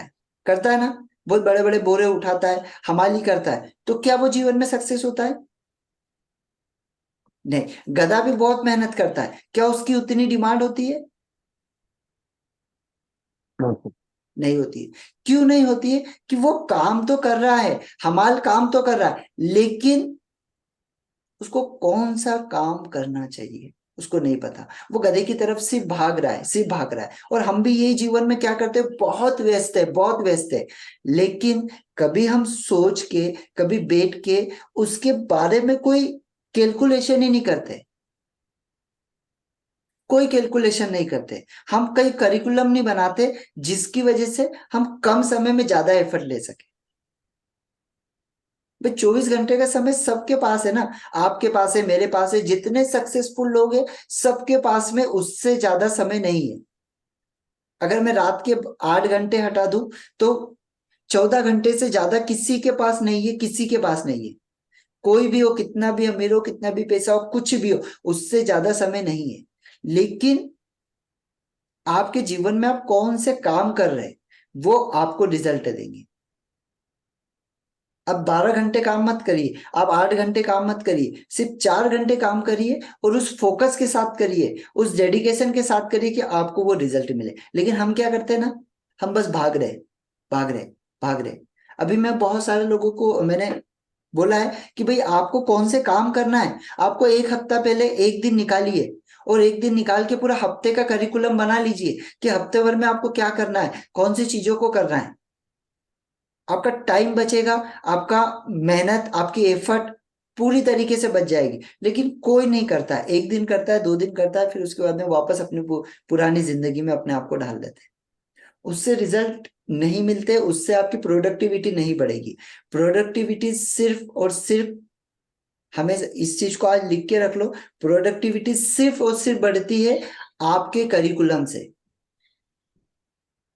है ना, बहुत बड़े बड़े बोरे उठाता है, हमाली करता है, तो क्या वो जीवन में सक्सेस होता है? नहीं। गधा भी बहुत मेहनत करता है, क्या उसकी उतनी डिमांड होती है? नहीं सर। नहीं होती है। क्यों नहीं होती है? कि वो काम तो कर रहा है, हमाल काम तो कर रहा है, लेकिन उसको कौन सा काम करना चाहिए उसको नहीं पता। वो गधे की तरफ सिर्फ भाग रहा है, सिर्फ भाग रहा है। और हम भी यही जीवन में क्या करते हैं, बहुत व्यस्त है, बहुत व्यस्त है, लेकिन कभी हम सोच के, कभी बैठ के उसके बारे में कोई कैलकुलेशन ही नहीं करते। कोई कैलकुलेशन नहीं करते। हम कई करिकुलम नहीं बनाते जिसकी वजह से हम कम समय में ज्यादा एफर्ट ले सके। भाई 24 घंटे का समय सबके पास है ना, आपके पास है, मेरे पास है, जितने सक्सेसफुल लोग हैं सबके पास में उससे ज्यादा समय नहीं है। अगर मैं रात के 8 घंटे हटा दूं, तो 14 घंटे से ज्यादा किसी के पास नहीं है, किसी के पास नहीं है। कोई भी हो, कितना भी अमीर हो, कितना भी पैसा हो, कुछ भी हो, उससे ज्यादा समय नहीं है। लेकिन आपके जीवन में आप कौन से काम कर रहे हैं, वो आपको रिजल्ट देंगे। अब 12 घंटे काम मत करिए, आप 8 घंटे काम मत करिए, सिर्फ 4 घंटे काम करिए, और उस फोकस के साथ करिए, उस डेडिकेशन के साथ करिए कि आपको वो रिजल्ट मिले। लेकिन हम क्या करते हैं ना, हम बस भाग रहे, भाग रहे, भाग रहे। अभी मैं बहुत सारे लोगों को मैंने बोला है कि भाई आपको कौन से काम करना है, आपको एक हफ्ता पहले एक दिन निकालिए, और एक दिन निकाल के पूरा हफ्ते का करिकुलम बना लीजिए कि हफ्ते भर में आपको क्या करना है, कौन सी चीजों को करना है। आपका टाइम बचेगा, आपका मेहनत, आपकी एफर्ट पूरी तरीके से बच जाएगी। लेकिन कोई नहीं करता है, एक दिन करता है, 2 दिन करता है, फिर उसके बाद में वापस अपनी पुरानी जिंदगी में अपने आप को ढाल देते हैं। उससे रिजल्ट नहीं मिलते, उससे आपकी प्रोडक्टिविटी नहीं बढ़ेगी। प्रोडक्टिविटी सिर्फ और सिर्फ, हमें इस चीज को आज लिख के रख लो, प्रोडक्टिविटी सिर्फ और सिर्फ बढ़ती है आपके करिकुलम से।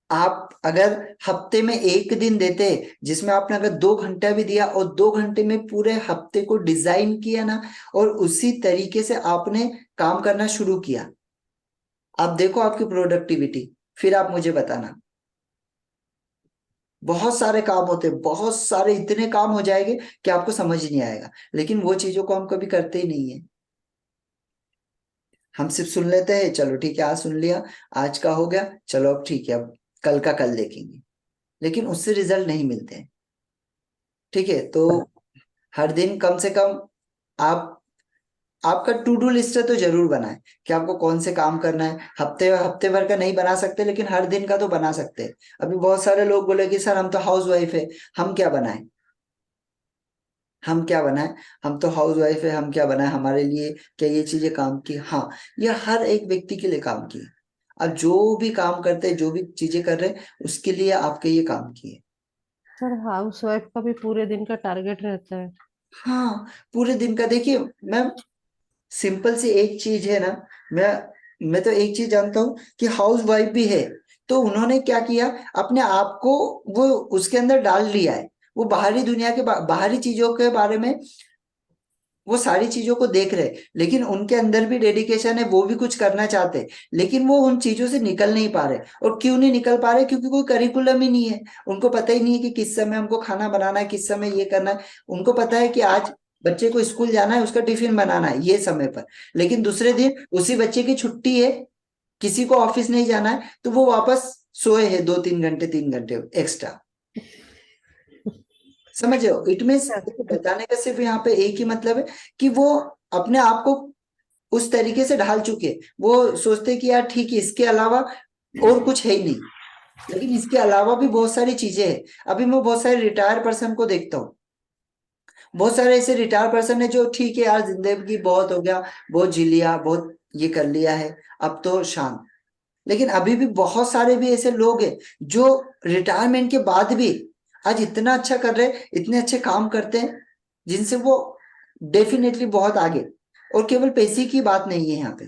आप अगर हफ्ते में एक दिन देते, जिसमें आपने अगर 2 घंटा भी दिया और 2 घंटे में पूरे हफ्ते को डिजाइन किया ना, और उसी तरीके से आपने काम करना शुरू किया, आप देखो आपकी प्रोडक्टिविटी, फिर आप मुझे बताना। बहुत सारे काम होते हैं, बहुत सारे, इतने काम हो जाएंगे कि आपको समझ ही नहीं आएगा। लेकिन वो चीजों को हम कभी करते ही नहीं है। हम सिर्फ सुन लेते हैं, चलो ठीक है आज सुन लिया, आज का हो गया, चलो अब ठीक है, अब कल का कल देखेंगे। लेकिन उससे रिजल्ट नहीं मिलते हैं। ठीक है, तो हर दिन कम से कम आप, आपका टू डू लिस्ट है तो जरूर बनाएं कि आपको कौन से काम करना है। हफ्ते हफ्ते भर का नहीं बना सकते, लेकिन हर दिन का तो बना सकते हैं। अभी बहुत सारे लोग बोले कि सर हम तो हाउस वाइफ है, हम क्या बनाएं, हम क्या बनाएं, हम तो हाउस वाइफ है, हम क्या बनाएं, हमारे लिए क्या ये चीजें काम की? हाँ, ये हर एक व्यक्ति के लिए काम की है। अब जो भी काम करते हैं, जो भी चीजें कर रहे हैं, उसके लिए आपके ये काम की है। सर हाउस वाइफ का भी पूरे दिन का टारगेट रहता है। हाँ, पूरे दिन का देखिए मैम, सिंपल सी एक चीज है ना, मैं तो एक चीज जानता हूँ कि हाउस वाइफ भी है, तो उन्होंने क्या किया, अपने आप को वो उसके अंदर डाल लिया है। वो बाहरी दुनिया के बाहरी चीजों के बारे में वो सारी चीजों को देख रहे, लेकिन उनके अंदर भी डेडिकेशन है, वो भी कुछ करना चाहते हैं, लेकिन वो उन चीजों से निकल नहीं पा रहे। और क्यों नहीं निकल पा रहे? क्योंकि कोई करिकुलम ही नहीं है। उनको पता ही नहीं है कि किस समय हमको खाना बनाना है, किस समय ये करना है। उनको पता है कि आज बच्चे को स्कूल जाना है, उसका टिफिन बनाना है ये समय पर, लेकिन दूसरे दिन उसी बच्चे की छुट्टी है, किसी को ऑफिस नहीं जाना है, तो वो वापस सोए है 2-3 घंटे, 3 घंटे एक्स्ट्रा। समझ रहे हो? इट मीन्स बताने का सिर्फ यहाँ पे एक ही मतलब है कि वो अपने आप को उस तरीके से ढाल चुके हैं। वो सोचते कि यार ठीक है, इसके अलावा और कुछ है ही नहीं। लेकिन इसके अलावा भी बहुत सारी चीजें हैं। अभी मैं बहुत सारे रिटायर पर्सन को देखता हूँ, बहुत सारे ऐसे रिटायर पर्सन है जो ठीक है यार जिंदगी बहुत हो गया, बहुत जी लिया, बहुत ये कर लिया है, अब तो शांत। लेकिन अभी भी बहुत सारे भी ऐसे लोग हैं जो रिटायरमेंट के बाद भी आज इतना अच्छा कर रहे हैं, इतने अच्छे काम करते हैं, जिनसे वो डेफिनेटली बहुत आगे। और केवल पैसे की बात नहीं है यहाँ पे,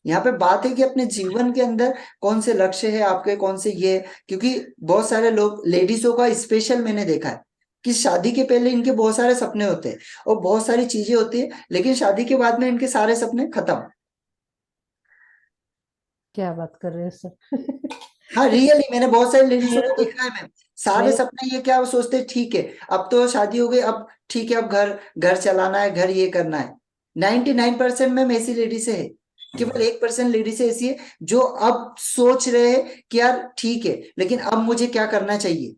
यहाँ पे बात है कि अपने जीवन के अंदर कौन से लक्ष्य है आपके, कौन से ये। क्योंकि बहुत सारे लोग, लेडीजों का स्पेशल मैंने देखा है कि शादी के पहले इनके बहुत सारे सपने होते हैं और बहुत सारी चीजें होती है, लेकिन शादी के बाद में इनके सारे सपने खत्म। क्या बात कर रहे हैं सर? हाँ रियली, मैंने बहुत सारी लेडीजों मेरे को तो देखा है मैम। सारे मेरे सपने ये क्या, वो सोचते हैं ठीक है अब तो शादी हो गई, अब ठीक है अब घर घर चलाना है, घर ये करना है। 99% मैम ऐसी लेडीज है, केवल 1% लेडीज ऐसी है जो अब सोच रहे हैं कि यार ठीक है, लेकिन अब मुझे क्या करना चाहिए,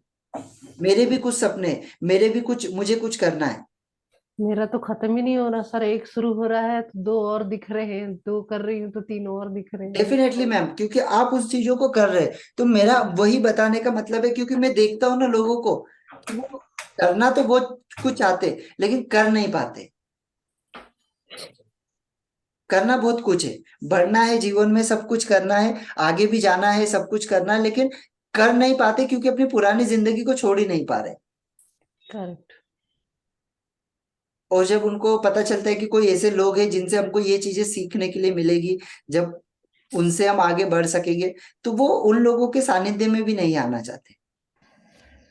मेरे भी कुछ सपने हैं, मेरे भी कुछ, मुझे कुछ करना है। मेरा तो खत्म ही नहीं हो रहा सर। एक शुरू हो रहा है तो दो और दिख रहे हैं, दो कर रही हूँ तो तीन और दिख रहे हैं। डेफिनेटली मैम, क्योंकि आप उस चीजों को कर रहे हैं, तो मेरा वही बताने का मतलब है, क्योंकि मैं देखता हूँ ना लोगों को कि वो करना तो बहुत कुछ चाहते, लेकिन कर नहीं पाते। करना बहुत कुछ है, बढ़ना है जीवन में, सब कुछ करना है, आगे भी जाना है, सब कुछ करना है, लेकिन कर नहीं पाते क्योंकि अपनी पुरानी जिंदगी को छोड़ ही नहीं पा रहे। करेक्ट। और जब उनको पता चलता है कि कोई ऐसे लोग हैं जिनसे हमको ये चीजें सीखने के लिए मिलेगी, जब उनसे हम आगे बढ़ सकेंगे, तो वो उन लोगों के सानिध्य में भी नहीं आना चाहते।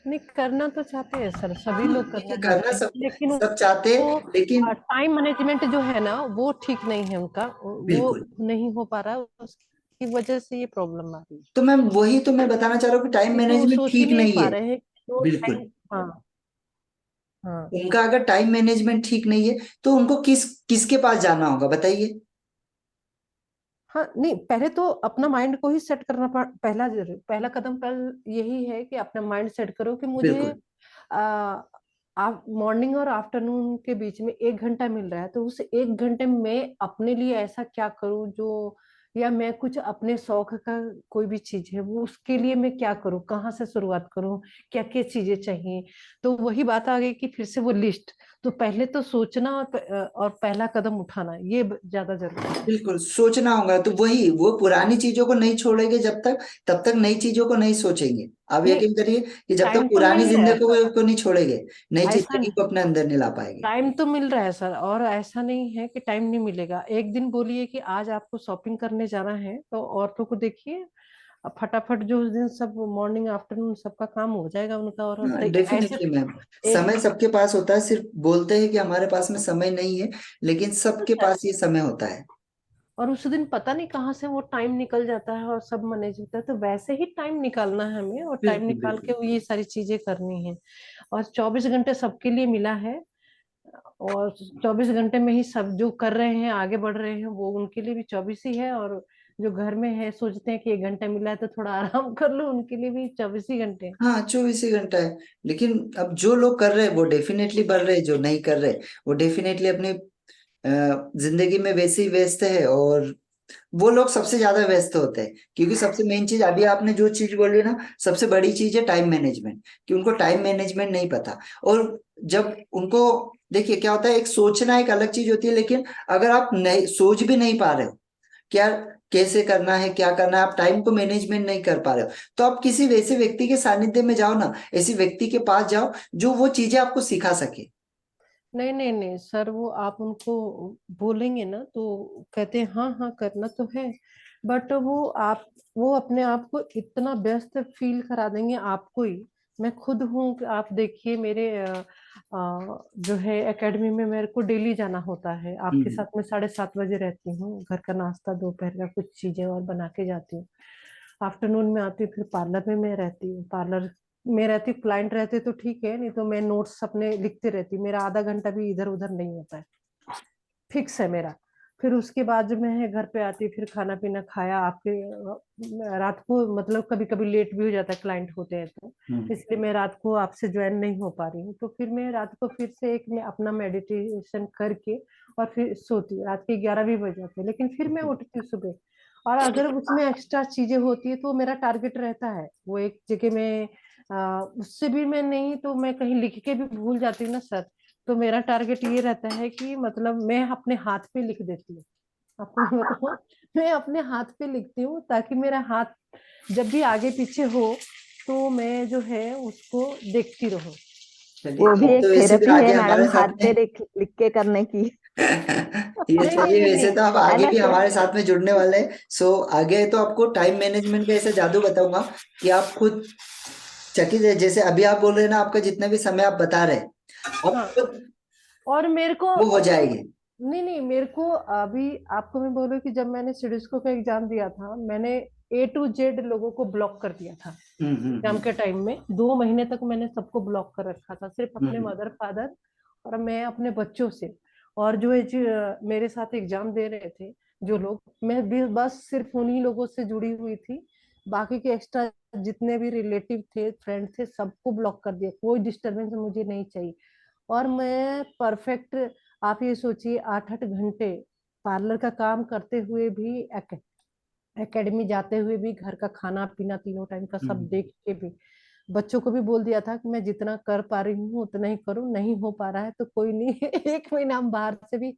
नहीं, करना तो चाहते हैं सर, सभी हाँ लोग देखिए, करना करना चाहते हैं, सब लेकिन सब चाहते वो हैं, लेकिन टाइम मैनेजमेंट जो है ना वो ठीक नहीं है उनका। वो बिल्कुल। नहीं हो पा रहा, उसकी वजह से ये प्रॉब्लम आ रही है। तो मैम वही तो मैं बताना चाह रहा हूँ कि टाइम क्योंकि वो मैनेजमेंट सोच ही ठीक नहीं नहीं पा है। रहे हैं कि वो बिल्कुल, टाइम। हाँ। हाँ। उनका अगर टाइम मैनेजमेंट ठीक नहीं है, तो उनको किसके पास जाना होगा बताइए? हाँ, नहीं, पहले तो अपना माइंड को ही सेट करना पहला पहला कदम यही है कि अपना माइंड सेट करो कि मुझे बिल्कुल। आप मॉर्निंग और आफ्टरनून के बीच में 1 घंटा मिल रहा है, तो उस 1 घंटे में मैं अपने लिए ऐसा क्या करूं जो, या मैं कुछ अपने शौक का कोई भी चीज है वो उसके लिए मैं क्या करूं, कहाँ से शुरुआत करूं, क्या क्या चीजें चाहिए। तो वही बात आ गई कि फिर से वो लिस्ट। तो पहले तो सोचना और पहला कदम उठाना ये ज्यादा जरूरी है। बिल्कुल सोचना होगा, तो वही वो पुरानी चीजों को नहीं छोड़ेंगे जब तक, तब तक नई चीजों को नहीं सोचेंगे। आप नहीं, यकीन करिए कि जब तक टाइम तो पुरानी मिल रहा है जिंदगी सर। को नहीं छोड़ेंगे, नई ऐसा जिंदगी को अपने अंदर नहीं ला पाएंगे। टाइम तो मिल रहा है सर, और ऐसा नहीं है कि टाइम नहीं मिलेगा। एक दिन बोलिए कि आज आपको शॉपिंग करने जाना है तो औरतों को देखिए, अब फटाफट जो उस दिन सब मॉर्निंग आफ्टरनून सबका काम हो जाएगा उनका, और हाँ ऐसे डेफिनेटली मैम, एक समय सबके पास होता है, सिर्फ बोलते हैं कि हमारे पास में समय नहीं है, लेकिन सबके पास ये समय होता है। और उस दिन पता नहीं कहाँ से वो टाइम निकल जाता है और सब मैनेज होता है। तो वैसे ही टाइम निकालना है हमें, और टाइम बिल्कुल निकाल के बिल्कुल। वो ये सारी चीजें करनी है। और 24 घंटे सबके लिए मिला है, और 24 घंटे में ही सब जो कर रहे हैं आगे बढ़ रहे हैं वो उनके लिए भी 24 ही है। और जो घर में है सोचते हैं कि 1 घंटा मिला है तो थोड़ा आराम कर लो, उनके लिए भी 24 ही घंटे हैं। हाँ 24 ही घंटा है, लेकिन अब जो लोग कर रहे हैं वो डेफिनेटली बढ़ रहे हैं, जो नहीं कर रहे वो डेफिनेटली अपनी जिंदगी में वैसे ही व्यस्त है। और वो लोग सबसे ज्यादा व्यस्त होते हैं, क्योंकि सबसे मेन चीज अभी आपने जो चीज बोली ना, सबसे बड़ी चीज है टाइम मैनेजमेंट, कि उनको टाइम मैनेजमेंट नहीं पता। और जब उनको, देखिए क्या होता है, एक सोचना एक अलग चीज होती है, लेकिन अगर आप नहीं सोच भी नहीं पा रहे हो क्या कैसे करना है क्या करना है, आप टाइम को मैनेजमेंट नहीं कर पा रहे हो, तो आप किसी वैसे व्यक्ति के सानिध्य में जाओ ना, ऐसी व्यक्ति के पास जाओ जो वो चीजें आपको सिखा सके। नहीं नहीं नहीं सर, वो आप उनको बोलेंगे ना तो कहते हैं हाँ हाँ करना तो है। बट वो अपने आप को इतना व्यस्त फील करा देंगे आपको ही। मैं खुद हूँ कि आप देखिए मेरे जो है एकेडमी में मेरे को डेली जाना होता है। आपके हम्म। साथ में 7:30 बजे रहती हूँ, घर का नाश्ता दोपहर का कुछ चीजें और बना के जाती हूँ। आफ्टरनून में आती हूँ, फिर पार्लर में मैं रहती हूँ। पार्लर में रहती, क्लाइंट रहते तो ठीक है, नहीं तो मैं नोट्स अपने लिखते रहती हूँ। मेरा आधा घंटा भी इधर उधर नहीं होता है, फिक्स है मेरा। फिर उसके बाद जब मैं घर पे आती, फिर खाना पीना खाया आपके रात को, मतलब कभी कभी लेट भी हो जाता है क्लाइंट होते हैं तो, हम्म। इसलिए मैं रात को आपसे ज्वाइन नहीं हो पा रही हूँ। तो फिर मैं रात को फिर से एक मैं अपना मेडिटेशन करके और फिर सोती हूँ। रात के 11 भी बज जाते हैं, लेकिन फिर मैं उठती हूँ सुबह। और अगर उसमें एक्स्ट्रा चीजें होती है तो मेरा टारगेट रहता है वो एक जगह में, उससे भी मैं नहीं तो मैं कहीं लिख के भी भूल जाती हूँ ना सर। तो मेरा टारगेट ये रहता है कि मतलब मैं अपने हाथ पे लिख देती हूँ। आपको मैं बताऊं, मैं अपने हाथ पे लिखती हूँ ताकि मेरा हाथ जब भी आगे पीछे हो तो मैं जो है उसको देखती रहूं। चलिए वो भी आप तो एक वैसे भी थेरेपी आगे है मैडम, हमारे हाथ साथ पे में लिख के करने की। ये नहीं नहीं चलिए, नहीं वैसे नहीं, तो आप आगे भी अलग। हमारे साथ में जुड़ने वाले हैं। सो आगे तो आपको टाइम मैनेजमेंट का ऐसा जादू बताऊंगा कि आप खुद चकित है। जैसे अभी आप बोल रहे हैं ना, आपका जितना भी समय आप बता रहे हैं, आप हाँ। खुद और मेरे को वो हो नहीं जाएंगे। नहीं नहीं, मेरे को अभी आपको मैं बोलूँ कि जब मैंने सिडिस्को का एग्जाम दिया था, मैंने A to Z लोगों को ब्लॉक कर दिया था। एग्जाम हम्म। के टाइम में 2 महीने तक मैंने सबको ब्लॉक कर रखा था, सिर्फ अपने हम्म। मदर फादर और मैं अपने बच्चों से। और जो मेरे साथ एग्जाम दे रहे थे जो लोग, मैं भी बस सिर्फ उन्हीं लोगों से जुड़ी हुई थी। बाकी के एक्स्ट्रा जितने भी रिलेटिव थे, फ्रेंड थे, सबको ब्लॉक कर दिया। कोई डिस्टरबेंस मुझे नहीं चाहिए। और मैं परफेक्ट, आप ये सोचिए 8-8 घंटे पार्लर का काम करते हुए भी, एकेडमी जाते हुए भी, घर का खाना पीना तीनों टाइम का सब हम्म। देख के भी, बच्चों को भी बोल दिया था कि मैं जितना कर पा रही हूँ उतना ही करूँ, नहीं हो पा रहा है तो कोई नहीं एक महीना हम बाहर से भी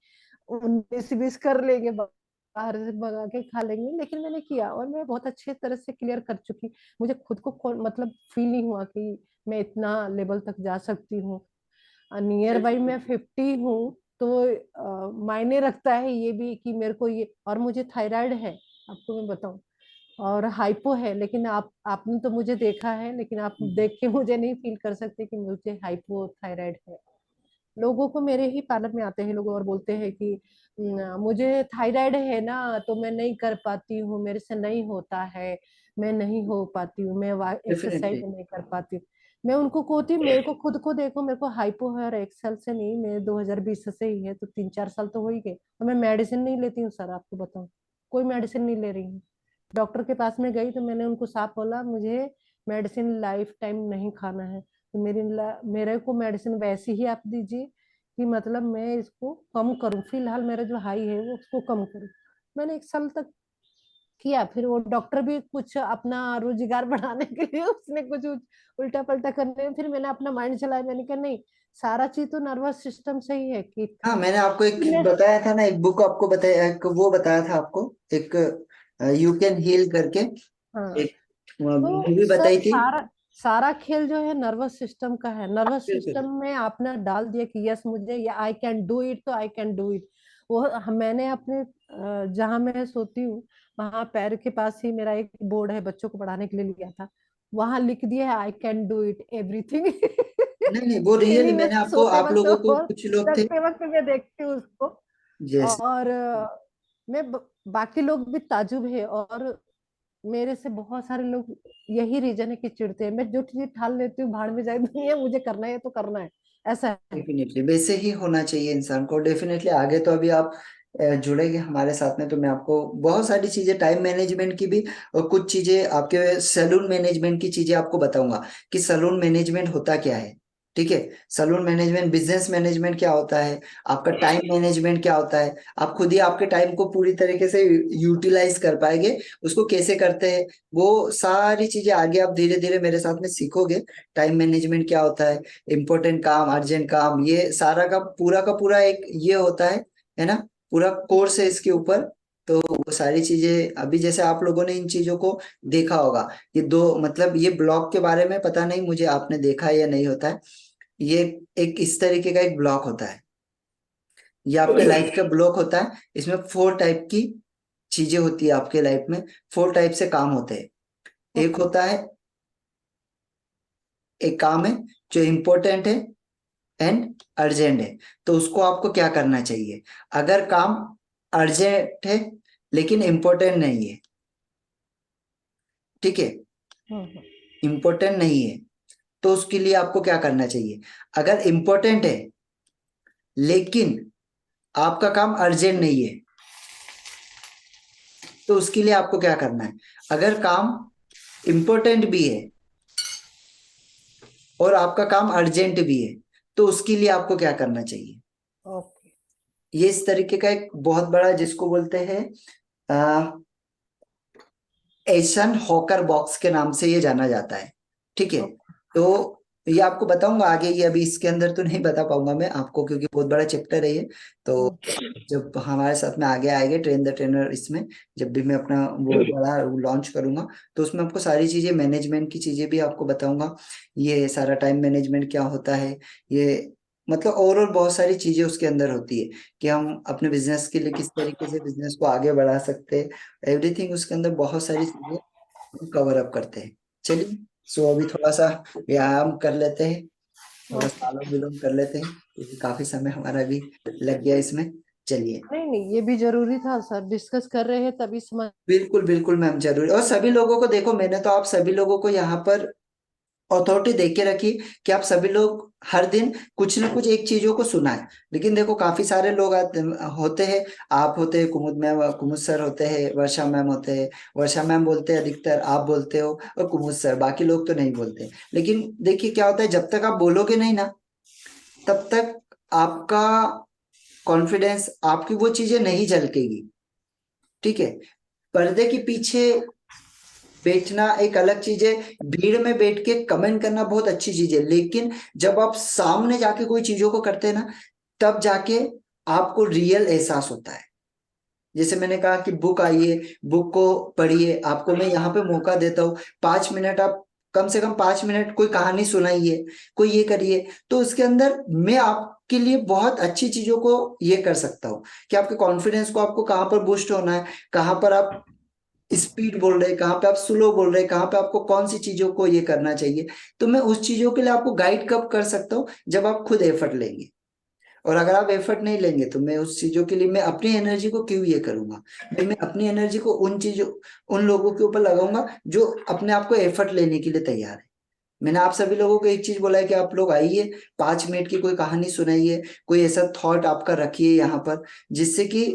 19-20 कर लेंगे, बाहर से मंगा के खा लेंगे। लेकिन मैंने किया और मैं बहुत अच्छे तरह से क्लियर कर चुकी। मुझे खुद को मतलब फील नहीं हुआ कि मैं इतना लेवल तक जा सकती हूँ। नियर बाई मैं 50 हूँ। तो मायने रखता है ये भी कि मेरे को ये, और मुझे थायराइड है, आपको मैं बताऊं, और हाइपो है। लेकिन आपने तो मुझे देखा है, लेकिन आप देख के मुझे नहीं फील कर सकते कि मुझे हाइपो थायराइड है। लोगों को मेरे ही पार्लर में आते हैं लोग और बोलते हैं कि मुझे थायराइड है ना तो मैं नहीं कर पाती हूँ, मेरे से नहीं होता है, मैं नहीं हो पाती हूँ, मैं एक्सरसाइज डेफिनेटली। नहीं कर पाती हूँ। मैं उनको कहती हूँ मेरे को खुद को देखो, मेरे को हाइपो है और 1 साल से नहीं, मेरे 2020 से ही है, तो 3-4 साल तो हो ही गए। तो मैं मेडिसिन नहीं लेती हूँ सर, आपको बताऊँ, कोई मेडिसिन नहीं ले रही हूँ। डॉक्टर के पास में गई तो मैंने उनको साफ बोला मुझे मेडिसिन लाइफ टाइम नहीं खाना है। तो मेरे को मेडिसिन वैसी ही आप दीजिए कि मतलब मैं इसको कम करूं, फिलहाल मेरा जो हाई है वो उसको कम करूं। मैंने 1 साल तक किया, फिर वो डॉक्टर भी कुछ अपना रोजगार बढ़ाने के लिए उसने कुछ उल्टा पलटा करने में, फिर मैंने अपना माइंड चलाया, मैंने कहा नहीं, सारा चीज तो नर्वस सिस्टम से ही है कि हाँ, मैंने आपको एक मैं बताया था ना, एक बुक आपको बताया, एक वो बताया था आपको, एक यू कैन हील करके हाँ, एक तो मूवी सर बताई थी। सारा सारा खेल जो है नर्वस सिस्टम का है। नर्वस बिल्कुल। सिस्टम में आपने डाल दिया कि यस मुझे, या आई कैन डू इट, तो आई कैन डू इट। वो मैंने अपने जहां मैं सोती हूँ वहां पैर के पास ही मेरा एक बोर्ड है, बच्चों को पढ़ाने के लिए लिया था, वहां लिख दिया है I can do it everything. नहीं नहीं, वो रियली डेली मैं मैंने आपको, सोते आप वक्त लोगों को, और कुछ लोग थे। जगते वक्त मैं देखती हूँ उसको। यस। और बाकी लोग भी ताजुब है, और मेरे से बहुत सारे लोग यही रीजन है कि चिढ़ते हैं। मैं जो चीज ठान लेती हूँ भाड़ में जाए दुनिया, मुझे करना है तो करना है, ऐसा है। डेफिनेटली वैसे ही होना चाहिए इंसान को। डेफिनेटली आगे तो अभी आप जुड़ेंगे हमारे साथ में, तो मैं आपको बहुत सारी चीजें, टाइम मैनेजमेंट की भी, और कुछ चीजें आपके सैलून मैनेजमेंट की चीजें आपको बताऊंगा कि सैलून मैनेजमेंट होता क्या है। ठीक है। सैलून मैनेजमेंट, बिजनेस मैनेजमेंट क्या होता है, आपका टाइम मैनेजमेंट क्या होता है, आप खुद ही आपके टाइम को पूरी तरीके से यूटिलाइज कर पाएंगे, उसको कैसे करते हैं, वो सारी चीजें आगे आप धीरे धीरे मेरे साथ में सीखोगे। टाइम मैनेजमेंट क्या होता है, इम्पोर्टेंट काम, अर्जेंट काम, ये सारा का पूरा एक ये होता है ना, पूरा कोर्स है इसके ऊपर। तो वो सारी चीजें अभी जैसे आप लोगों ने इन चीजों को देखा होगा, ये दो मतलब ये ब्लॉक के बारे में पता नहीं मुझे, आपने देखा है या नहीं होता है, ये एक इस तरीके का एक ब्लॉक होता है, ये आपके लाइफ का ब्लॉक होता है। इसमें 4 टाइप की चीजें होती है आपके लाइफ में, 4 टाइप से काम होते हैं। एक ओके। होता है, एक काम है जो इम्पोर्टेंट है एंड अर्जेंट है, तो उसको आपको क्या करना चाहिए। अगर काम अर्जेंट है लेकिन इम्पोर्टेंट नहीं है, ठीक है, हम्म। इम्पोर्टेंट नहीं है, तो उसके लिए आपको क्या करना चाहिए। अगर इम्पोर्टेंट है लेकिन आपका काम अर्जेंट नहीं है, तो उसके लिए आपको क्या करना है। अगर काम इम्पोर्टेंट भी है और आपका काम अर्जेंट भी है, तो उसके लिए आपको क्या करना चाहिए। ओके। ये इस तरीके का एक बहुत बड़ा, जिसको बोलते हैं एसन हॉकर बॉक्स के नाम से ये जाना जाता है। ठीक है। ओके। तो ये आपको बताऊंगा आगे, ये अभी इसके अंदर तो नहीं बता पाऊंगा मैं आपको, क्योंकि बहुत बड़ा चैप्टर है ये। तो जब हमारे साथ में आगे आएंगे ट्रेन द ट्रेनर, इसमें जब भी मैं अपना वो बड़ा लॉन्च करूंगा, तो उसमें आपको सारी चीजें, मैनेजमेंट की चीजें भी आपको बताऊंगा। ये सारा टाइम मैनेजमेंट क्या होता है, ये मतलब ओवरऑल बहुत सारी चीजें उसके अंदर होती है कि हम अपने बिजनेस के लिए किस तरीके से बिजनेस को आगे बढ़ा सकते हैं। एवरीथिंग उसके अंदर बहुत सारी चीजें कवर अप करते हैं। चलिए, सो अभी थोड़ा सा व्यायाम कर लेते हैं, थोड़ा सा ओके। अनुलोम विलोम कर लेते हैं, क्योंकि काफी समय हमारा भी लग गया इसमें। चलिए। नहीं नहीं, ये भी जरूरी था सर, डिस्कस कर रहे हैं तभी समझ। बिल्कुल बिल्कुल मैम, जरूरी। और सभी लोगों को देखो, मैंने तो आप सभी लोगों को यहाँ पर अथॉरिटी दे के रखी कि आप सभी लोग हर दिन कुछ ना कुछ एक चीजों को सुनाएं। लेकिन देखो काफी सारे लोग होते हैं, आप होते हैं, कुमुद मैम, कुमुद सर होते हैं, वर्षा मैम होते हैं, वर्षा मैम बोलते हैं अधिकतर, आप बोलते हो, और कुमुद सर, बाकी लोग तो नहीं बोलते। लेकिन देखिए क्या होता है, जब तक आप बोलोगे नहीं ना, तब तक आपका कॉन्फिडेंस, आपकी वो चीजें नहीं झलकेगी। ठीक है। पर्दे के पीछे बैठना एक अलग चीज है, भीड़ में बैठ के कमेंट करना बहुत अच्छी चीज है, लेकिन जब आप सामने जाके कोई चीजों को करते हैं ना, तब जाके आपको रियल एहसास होता है। जैसे मैंने कहा कि बुक आइए, बुक को पढ़िए, आपको मैं यहाँ पे मौका देता हूँ, 5 मिनट आप, कम से कम 5 मिनट कोई कहानी सुनाइए, कोई ये करिए, तो उसके अंदर मैं आपके लिए बहुत अच्छी चीजों को ये कर सकता हूँ कि आपके कॉन्फिडेंस को, आपको कहाँ पर बूस्ट होना है, कहाँ पर आप स्पीड बोल रहे हैं, कहाँ पे आप स्लो बोल रहे हैं, कहाँ पे आपको कौन सी चीजों को ये करना चाहिए। तो मैं उस चीजों के लिए आपको गाइड कब कर सकता हूँ, जब आप खुद एफर्ट लेंगे। और अगर आप एफर्ट नहीं लेंगे, तो मैं उस चीजों के लिए मैं अपनी एनर्जी को क्यों ये करूंगा। मैं अपनी एनर्जी को उन चीजों, उन लोगों के ऊपर लगाऊंगा जो अपने आप को एफर्ट लेने के लिए तैयार है। मैंने आप सभी लोगों को एक चीज बोला है कि आप लोग आइए, 5 मिनट की कोई कहानी सुनाइए, कोई ऐसा थॉट आपका रखिए यहाँ पर, जिससे कि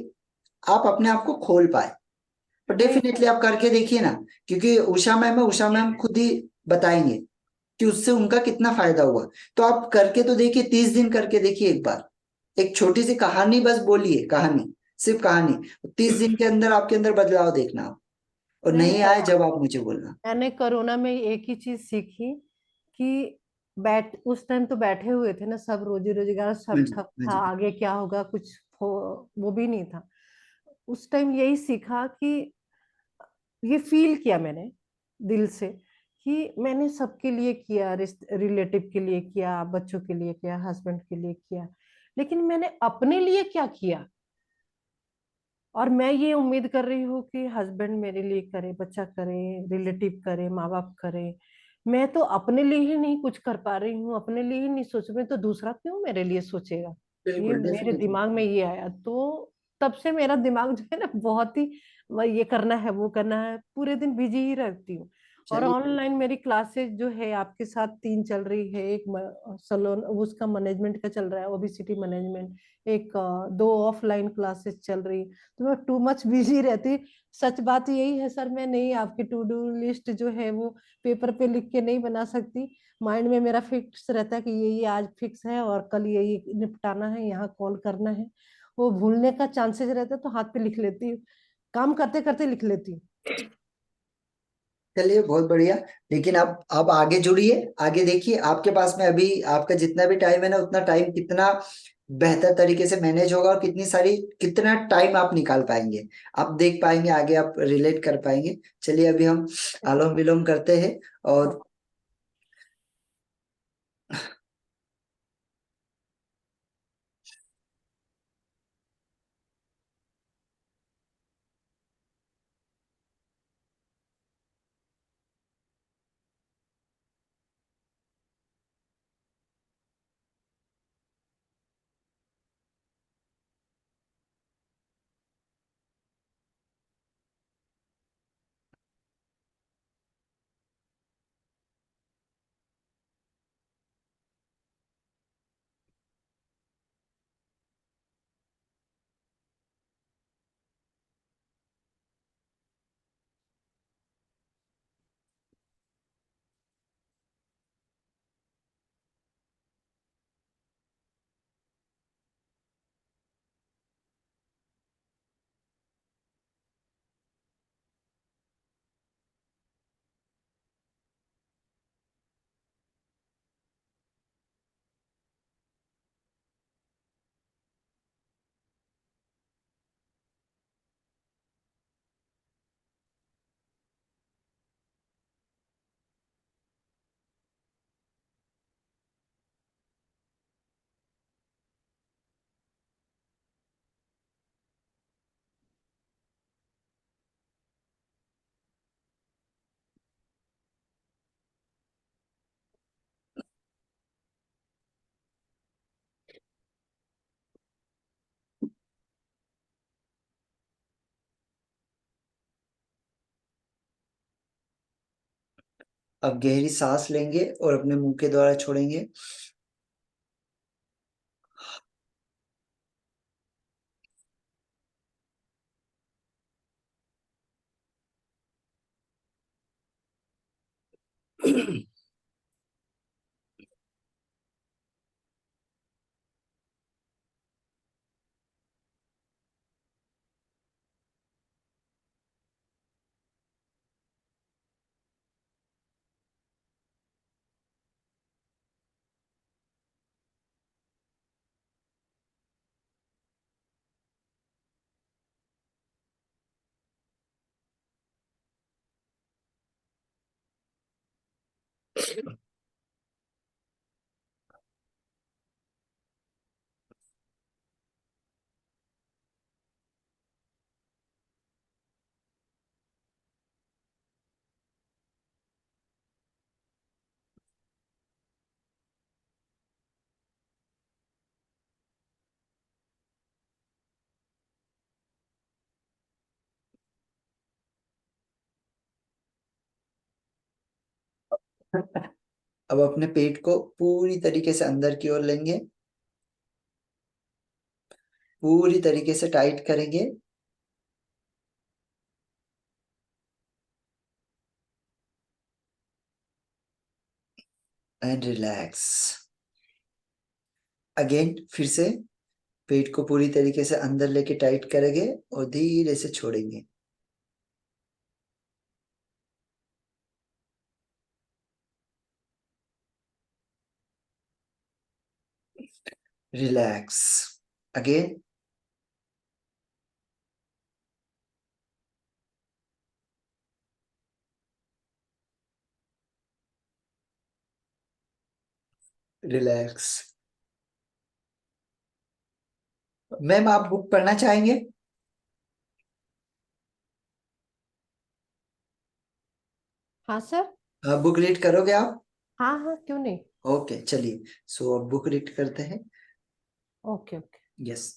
आप अपने आप को खोल पाए। पर नहीं डेफिनेटली आप करके देखिए ना, क्योंकि उषा मैम है, उषा मैम खुद ही बताएंगे। कि उससे उनका कितना फायदा हुआ। तो आप करके तो देखिए, 30 दिन करके देखिए एक बार। एक छोटी सी कहानी बस बोलिए, कहानी, सिर्फ कहानी, 30 दिन के अंदर आपके अंदर बदलाव देखना आप। और नहीं नहीं आए जब आप मुझे बोलना। मैंने कोरोना में एक ही चीज सीखी कि उस टाइम तो बैठे हुए थे ना सब, रोजी रोजगार हाँ सब जी, ठप हाँ था, जी। आगे क्या होगा कुछ हो वो भी नहीं था। उस टाइम यही सीखा कि ये फील किया मैंने दिल से कि मैंने सबके लिए किया, रिलेटिव के लिए किया, बच्चों के लिए किया, हस्बैंड के लिए किया, लेकिन मैंने अपने लिए क्या किया। और मैं ये उम्मीद कर रही हूँ कि हस्बैंड मेरे लिए करे, बच्चा करे, रिलेटिव करे, माँ बाप करे। मैं तो अपने लिए ही नहीं कुछ कर पा रही हूँ, अपने लिए ही नहीं सोच रही, तो दूसरा क्यों मेरे लिए सोचेगा। ये बिल्कुल, मेरे डेफिनेटली। दिमाग में ये आया, तो तब से मेरा दिमाग जो है ना बहुत ही ये करना है वो करना है, पूरे दिन बिजी ही रहती हूँ। और चलिए। ऑनलाइन मेरी क्लासेस जो है आपके साथ 3 चल रही है, एक सलोन उसका मैनेजमेंट का चल रहा है, ओबेसिटी मैनेजमेंट, एक 2 ऑफलाइन क्लासेस चल रही। तो मैं टू मच बिजी रहती। सच बात यही है सर, मैं नहीं आपकी टू डू लिस्ट जो है वो पेपर पे लिख के नहीं बना सकती। माइंड में मेरा फिक्स रहता है कि ये आज फिक्स है और कल ये निपटाना है, यहाँ कॉल करना है। वो भूलने का चांसेस रहता है, तो हाथ पे लिख लेती हूँ, काम करते करते लिख लेती हूँ। चलिए, बहुत बढ़िया। लेकिन आप आगे जुड़िए, आगे देखिए, आपके पास में अभी आपका जितना भी टाइम है ना, उतना टाइम कितना बेहतर तरीके से मैनेज होगा, और कितना टाइम आप निकाल पाएंगे, आप देख पाएंगे आगे, आप रिलेट कर पाएंगे। चलिए, अभी हम अनुलोम विलोम करते हैं। और अब गहरी सांस लेंगे और अपने मुंह के द्वारा छोड़ेंगे। अब अपने पेट को पूरी तरीके से अंदर की ओर लेंगे, पूरी तरीके से टाइट करेंगे। And relax. अगेन फिर से पेट को पूरी तरीके से अंदर लेके टाइट करेंगे और धीरे से छोड़ेंगे। रिलैक्स। अगेन। रिलैक्स। मैम आप बुक पढ़ना चाहेंगे? हाँ सर। बुक रीड करोगे आप? हाँ हाँ, क्यों नहीं। ओके चलिए, सो अब बुक रीड करते हैं। Okay okay. यस।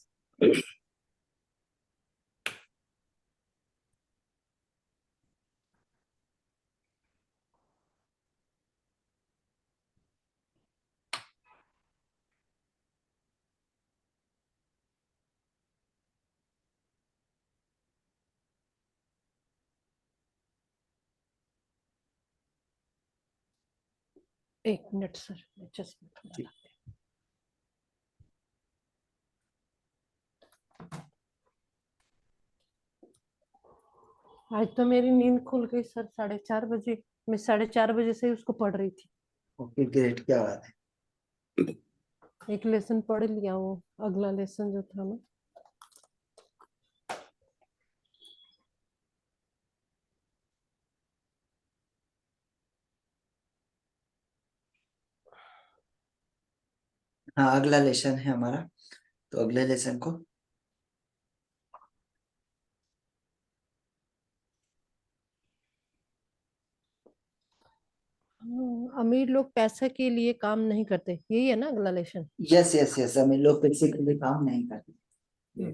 एक मिनट सर, मैं चश्मा थोड़ा लगाती हूँ। आज तो मेरी नींद खुल गई सर 4:30 बजे। मैं 4:30 बजे से ही उसको पढ़ रही थी। ओके ग्रेट, क्या बात है। एक लेसन पढ़ लिया, वो अगला लेसन जो था ना। हाँ अगला लेसन है हमारा, तो अगले लेसन को। अमीर लोग पैसे के लिए काम नहीं करते, यही है ना अगला लेसन। यस यस यस, हमें लोग पैसे के लिए काम नहीं करते।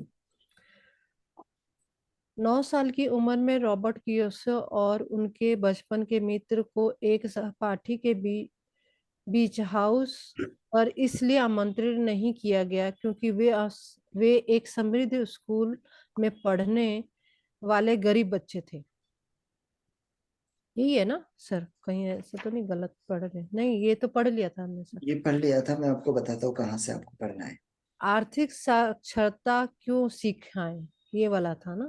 9 साल की उम्र में रॉबर्ट कियोसो और उनके बचपन के मित्र को एक सहपाठी के बीच हाउस पर इसलिए आमंत्रित नहीं किया गया क्योंकि वे एक समृद्ध स्कूल में पढ़ने वाले गरीब बच्चे थे। यही है ना सर, कहीं ऐसे तो नहीं गलत पढ़ रहे? नहीं, ये तो पढ़ लिया था हमने सर। ये पढ़ लिया था, मैं आपको बताता हूँ कहाँ से आपको पढ़ना है। आर्थिक साक्षरता क्यों सिखाएं, ये वाला था ना।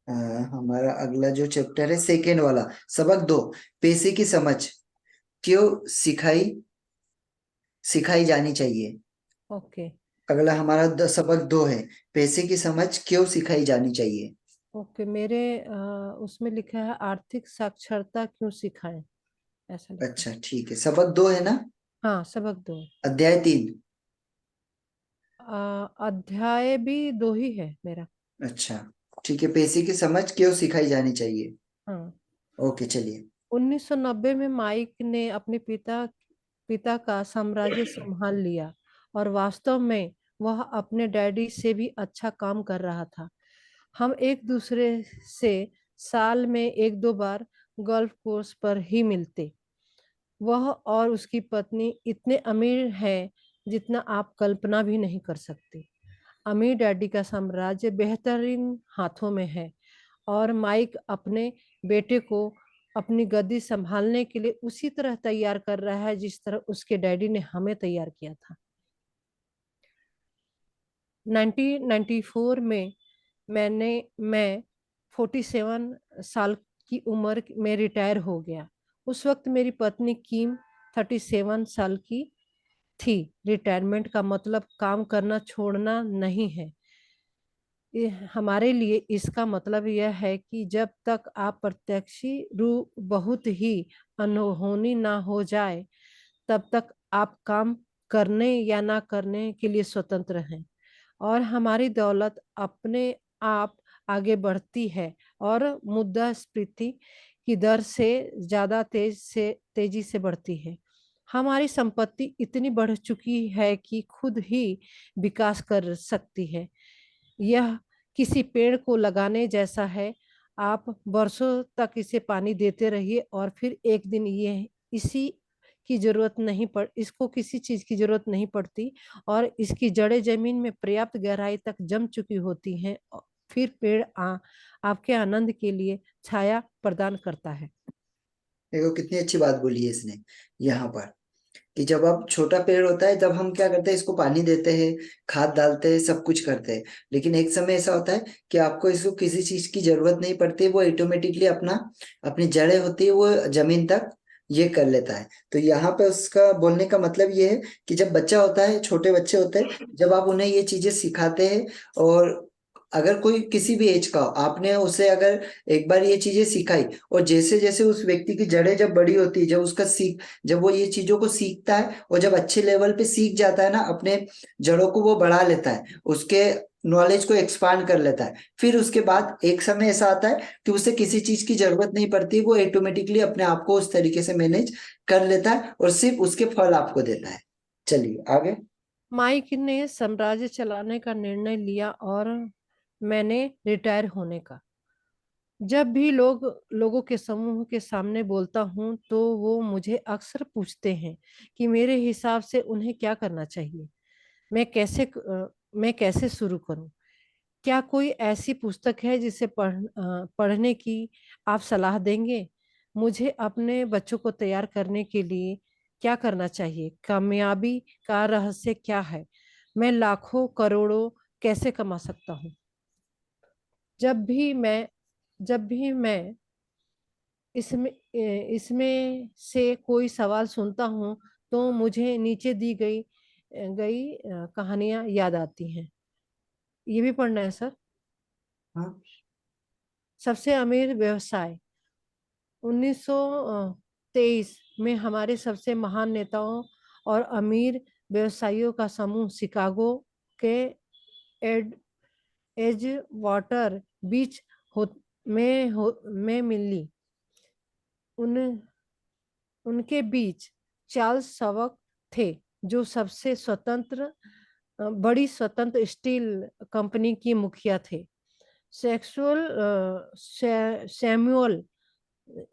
अ, हमारा अगला जो चैप्टर है सेकेंड वाला, सबक 2, पैसे की समझ क्यों सिखाई सिखाई जानी चाहिए। ओके अगला हमारा सबक 2 है, पैसे की समझ क्यों सिखाई जानी चाहिए। ओके। मेरे उसमें लिखा है आर्थिक साक्षरता क्यों सिखाएं, ऐसा लिखा है। अच्छा ठीक है, सबक 2 है ना। हाँ, सबक 2। अध्याय 3। अध्याय भी 2 ही है मेरा। अच्छा ठीक है, पैसे की समझ क्यों सिखाई जानी चाहिए। हाँ। ओके चलिए। 1990 में माइक ने अपने पिता का साम्राज्य संभाल लिया और वास्तव में वह अपने डैडी से भी अच्छा काम कर रहा था। हम एक दूसरे से साल में 1-2 बार गोल्फ कोर्स पर ही मिलते। वह और उसकी पत्नी इतने अमीर हैं जितना आप कल्पना भी नहीं कर सकते। अमीर डैडी का साम्राज्य बेहतरीन हाथों में है और माइक अपने बेटे को अपनी गद्दी संभालने के लिए उसी तरह तैयार कर रहा है जिस तरह उसके डैडी ने हमें तैयार किया था। 1994 में मैं 47 साल की उम्र में रिटायर हो गया। उस वक्त मेरी पत्नी किम 37 साल की थी। रिटायरमेंट का मतलब काम करना छोड़ना नहीं है। हमारे लिए इसका मतलब यह है कि जब तक आप प्रत्यक्ष रूप बहुत ही अनहोनी ना हो जाए तब तक आप काम करने या ना करने के लिए स्वतंत्र हैं और हमारी दौलत अपने आप आगे बढ़ती है और मुद्रास्फीति की दर से ज्यादा तेजी से बढ़ती है। हमारी संपत्ति इतनी बढ़ चुकी है कि खुद ही विकास कर सकती है। यह किसी पेड़ को लगाने जैसा है। आप वर्षों तक इसे पानी देते रहिए और फिर एक दिन ये इसी की जरूरत नहीं पड़ इसको किसी चीज की जरूरत नहीं पड़ती और इसकी जड़ें जमीन में पर्याप्त गहराई तक जम चुकी होती हैं। फिर पेड़ आपके आनंद के लिए छाया प्रदान करता है। देखो कितनी अच्छी बात बोली है इसने यहाँ पर। कि जब आप छोटा पेड़ होता है तब हम क्या करते हैं, इसको पानी देते हैं, खाद डालते हैं, सब कुछ करते हैं। लेकिन एक समय ऐसा होता है कि आपको इसको किसी चीज की जरूरत नहीं पड़ती, वो ऑटोमेटिकली अपना अपनी जड़ें होती है वो जमीन तक ये कर लेता है। तो यहाँ पे उसका बोलने का मतलब ये है कि जब बच्चा होता है, छोटे बच्चे होते हैं, जब आप उन्हें ये चीजें सिखाते हैं, और अगर कोई किसी भी एज का हो, आपने उसे अगर एक बार ये चीजें सिखाई, और जैसे जैसे उस व्यक्ति की जड़ें जब बड़ी होती है, जब वो ये चीजों को सीखता है और जब अच्छे लेवल पे सीख जाता है ना, अपने जड़ों को वो बढ़ा लेता है, उसके नॉलेज को एक्सपांड कर लेता है, फिर उसके बाद एक समय ऐसा आता है कि उसे किसी चीज की जरूरत नहीं पड़ती, वो ऑटोमेटिकली अपने आप को उस तरीके से मैनेज कर लेता है और सिर्फ उसके फल आपको देता है। चलिए आगे। माइक ने साम्राज्य चलाने का निर्णय लिया और मैंने रिटायर होने का। जब भी लोगों के समूह के सामने बोलता हूँ तो वो मुझे अक्सर पूछते हैं कि मेरे हिसाब से उन्हें क्या करना चाहिए। मैं कैसे शुरू करूं? क्या कोई ऐसी पुस्तक है जिसे पढ़ने की आप सलाह देंगे? मुझे अपने बच्चों को तैयार करने के लिए क्या करना चाहिए? कामयाबी का रहस्य क्या है? मैं लाखों करोड़ों कैसे कमा सकता हूँ? जब भी मैं इसमें से कोई सवाल सुनता हूँ तो मुझे नीचे दी गई गई कहानियां याद आती हैं। ये भी पढ़ना है सर। हाँ। सबसे अमीर व्यवसाय 1923 में हमारे सबसे महान नेताओं और अमीर व्यवसायियों का समूह शिकागो के एड एज वाटर बीच में मिली। उन उनके बीच चार्ल्स सवक थे, जो सबसे बड़ी स्वतंत्र स्टील कंपनी की मुखिया थे। सैमुअल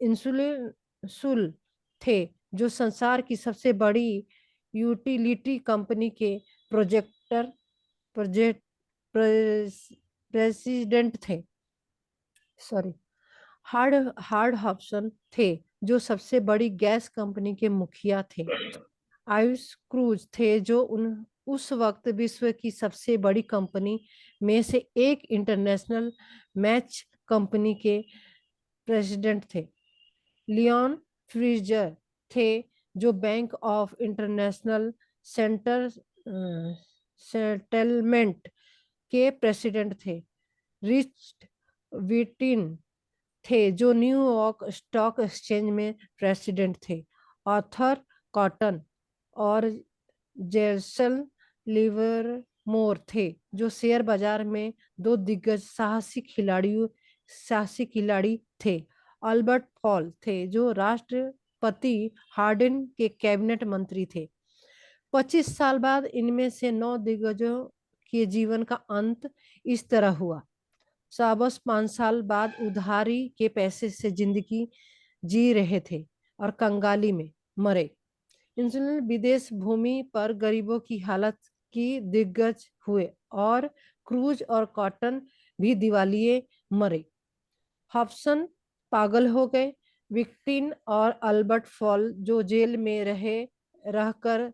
इंसुल थे, जो संसार की सबसे बड़ी यूटिलिटी कंपनी के प्रोजेक्टर प्रोजेक्ट प्रेसिडेंट थे। सॉरी। हार्ड हार्ड हॉब्सन थे, जो सबसे बड़ी गैस कंपनी के मुखिया थे। आयुष क्रूज थे, जो उस वक्त विश्व की सबसे बड़ी कंपनी में से एक इंटरनेशनल मैच कंपनी के प्रेसिडेंट थे। लियोन फ्रीजर थे, जो bank of international centre settlement के प्रेसिडेंट थे। रिच विटिन थे, जो न्यूयॉर्क स्टॉक एक्सचेंज में प्रेसिडेंट थे। आर्थर कॉटन और जेसन लिवरमोर थे, जो शेयर बाजार में दो दिग्गज साहसी खिलाड़ी थे। अल्बर्ट पॉल थे, जो राष्ट्रपति हार्डिन के कैबिनेट मंत्री थे। 25 साल बाद इनमें से 9 दिग्गजों के जीवन का अंत इस तरह हुआ। शाबस 5 साल बाद उधारी के पैसे से जिंदगी जी रहे थे और कंगाली में मरे। इंसुलिन विदेश भूमि पर गरीबों की हालत की दिग्गज हुए, और क्रूज और कॉटन भी दिवालिये मरे। हॉब्सन पागल हो गए। विक्टिन और अल्बर्ट फॉल, जो जेल में रहकर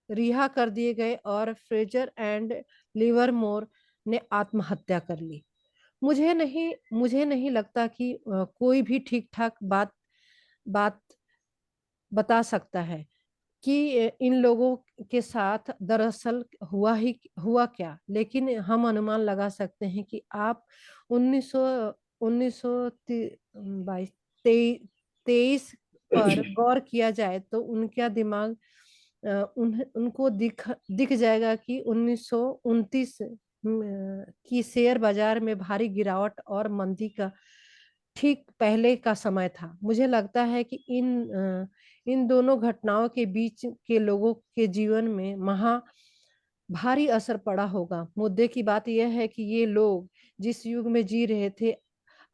रिहा कर दिए गए, और फ्रेजर एंड लिवरमोर ने आत्महत्या कर ली। मुझे नहीं लगता कि कोई भी ठीक ठाक बात बता सकता है कि इन लोगों के साथ दरअसल हुआ क्या, लेकिन हम अनुमान लगा सकते हैं कि आप 1923 पर गौर किया जाए तो उनका दिमाग उनको दिख जाएगा कि 1929 की शेयर बाजार में भारी गिरावट और मंदी का ठीक पहले का समय था। मुझे लगता है कि इन दोनों घटनाओं के बीच के लोगों के जीवन में भारी असर पड़ा होगा। मुद्दे की बात यह है कि ये लोग जिस युग में जी रहे थे,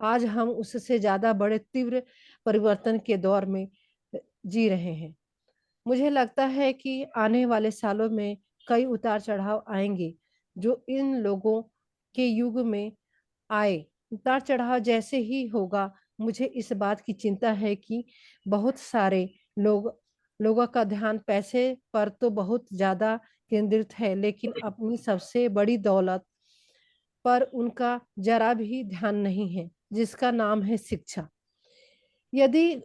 आज हम उससे ज्यादा बड़े तीव्र परिवर्तन के दौर में जी रहे हैं। मुझे लगता है कि आने वाले सालों में कई उतार चढ़ाव आएंगे, जो इन लोगों के युग में आए। उतार चढ़ाव जैसे ही होगा, मुझे इस बात की चिंता है कि बहुत सारे लोग लोगों का ध्यान पैसे पर तो बहुत ज्यादा केंद्रित है, लेकिन अपनी सबसे बड़ी दौलत पर उनका जरा भी ध्यान नहीं है, जिसका नाम है शिक्षा। यदि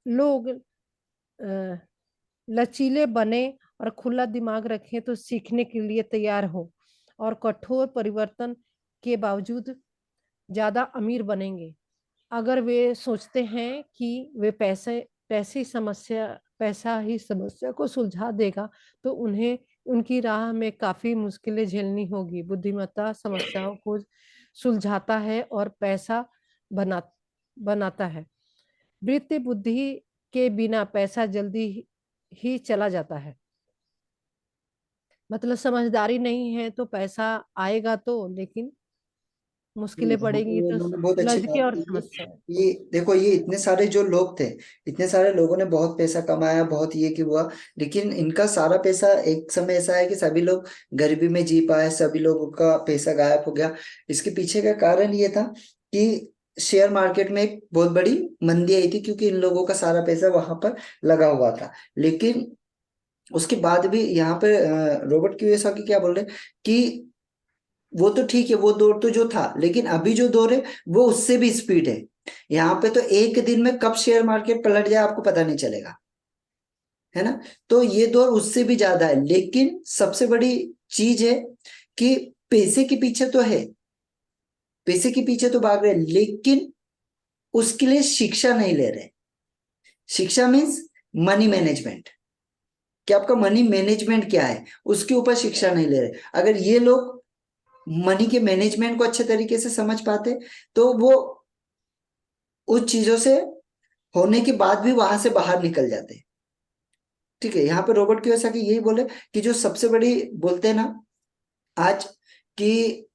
लोग लचीले बने और खुला दिमाग रखें तो सीखने के लिए तैयार हो और कठोर परिवर्तन के बावजूद ज्यादा अमीर बनेंगे। अगर वे सोचते हैं कि वे पैसा ही समस्या को सुलझा देगा, तो उन्हें उनकी राह में काफी मुश्किलें झेलनी होगी। बुद्धिमत्ता समस्याओं को सुलझाता है और पैसा बना बनाता है। वृत्ति बुद्धि के बिना पैसा जल्दी ही चला जाता है। मतलब समझदारी नहीं है तो पैसा आएगा तो, लेकिन मुश्किलें यहाँ पड़ेंगी पे तो उन्होंने बहुत अच्छी लड़के बात और की समस्या। ये देखो, ये इतने सारे जो लोग थे, इतने सारे लोगों ने बहुत पैसा कमाया, बहुत ये कि हुआ, लेकिन इनका सारा पैसा एक समय ऐसा है कि सभी लोग गरीबी में जी पाए, सभी लोगों का पैसा गायब हो गया। इसके पीछे का कारण ये था कि शेयर मार्केट में एक बहुत बड़ी मंदी आई थी, क्योंकि इन लोगों का सारा पैसा वहां पर लगा हुआ था। लेकिन उसके बाद भी यहाँ पे रॉबर्ट कियोसाकी क्या बोल रहे हैं कि वो तो ठीक है, वो दौर तो जो था, लेकिन अभी जो दौर है वो उससे भी स्पीड है। यहाँ पे तो एक दिन में कब शेयर मार्केट पलट जाए आपको पता नहीं चलेगा, है ना। तो ये दौर उससे भी ज्यादा है, लेकिन सबसे बड़ी चीज है कि पैसे के पीछे तो है, पैसे के पीछे तो भाग रहे हैं, लेकिन उसके लिए शिक्षा नहीं ले रहे। शिक्षा मीन्स मनी मैनेजमेंट, कि आपका मनी मैनेजमेंट क्या है, उसके ऊपर शिक्षा नहीं ले रहे। अगर ये लोग मनी के मैनेजमेंट को अच्छे तरीके से समझ पाते तो वो उस चीजों से होने के बाद भी वहां से बाहर निकल जाते। ठीक है, यहाँ पे रॉबर्ट कियोसाकी यही बोले कि जो सबसे बड़ी बोलते हैं ना आज कि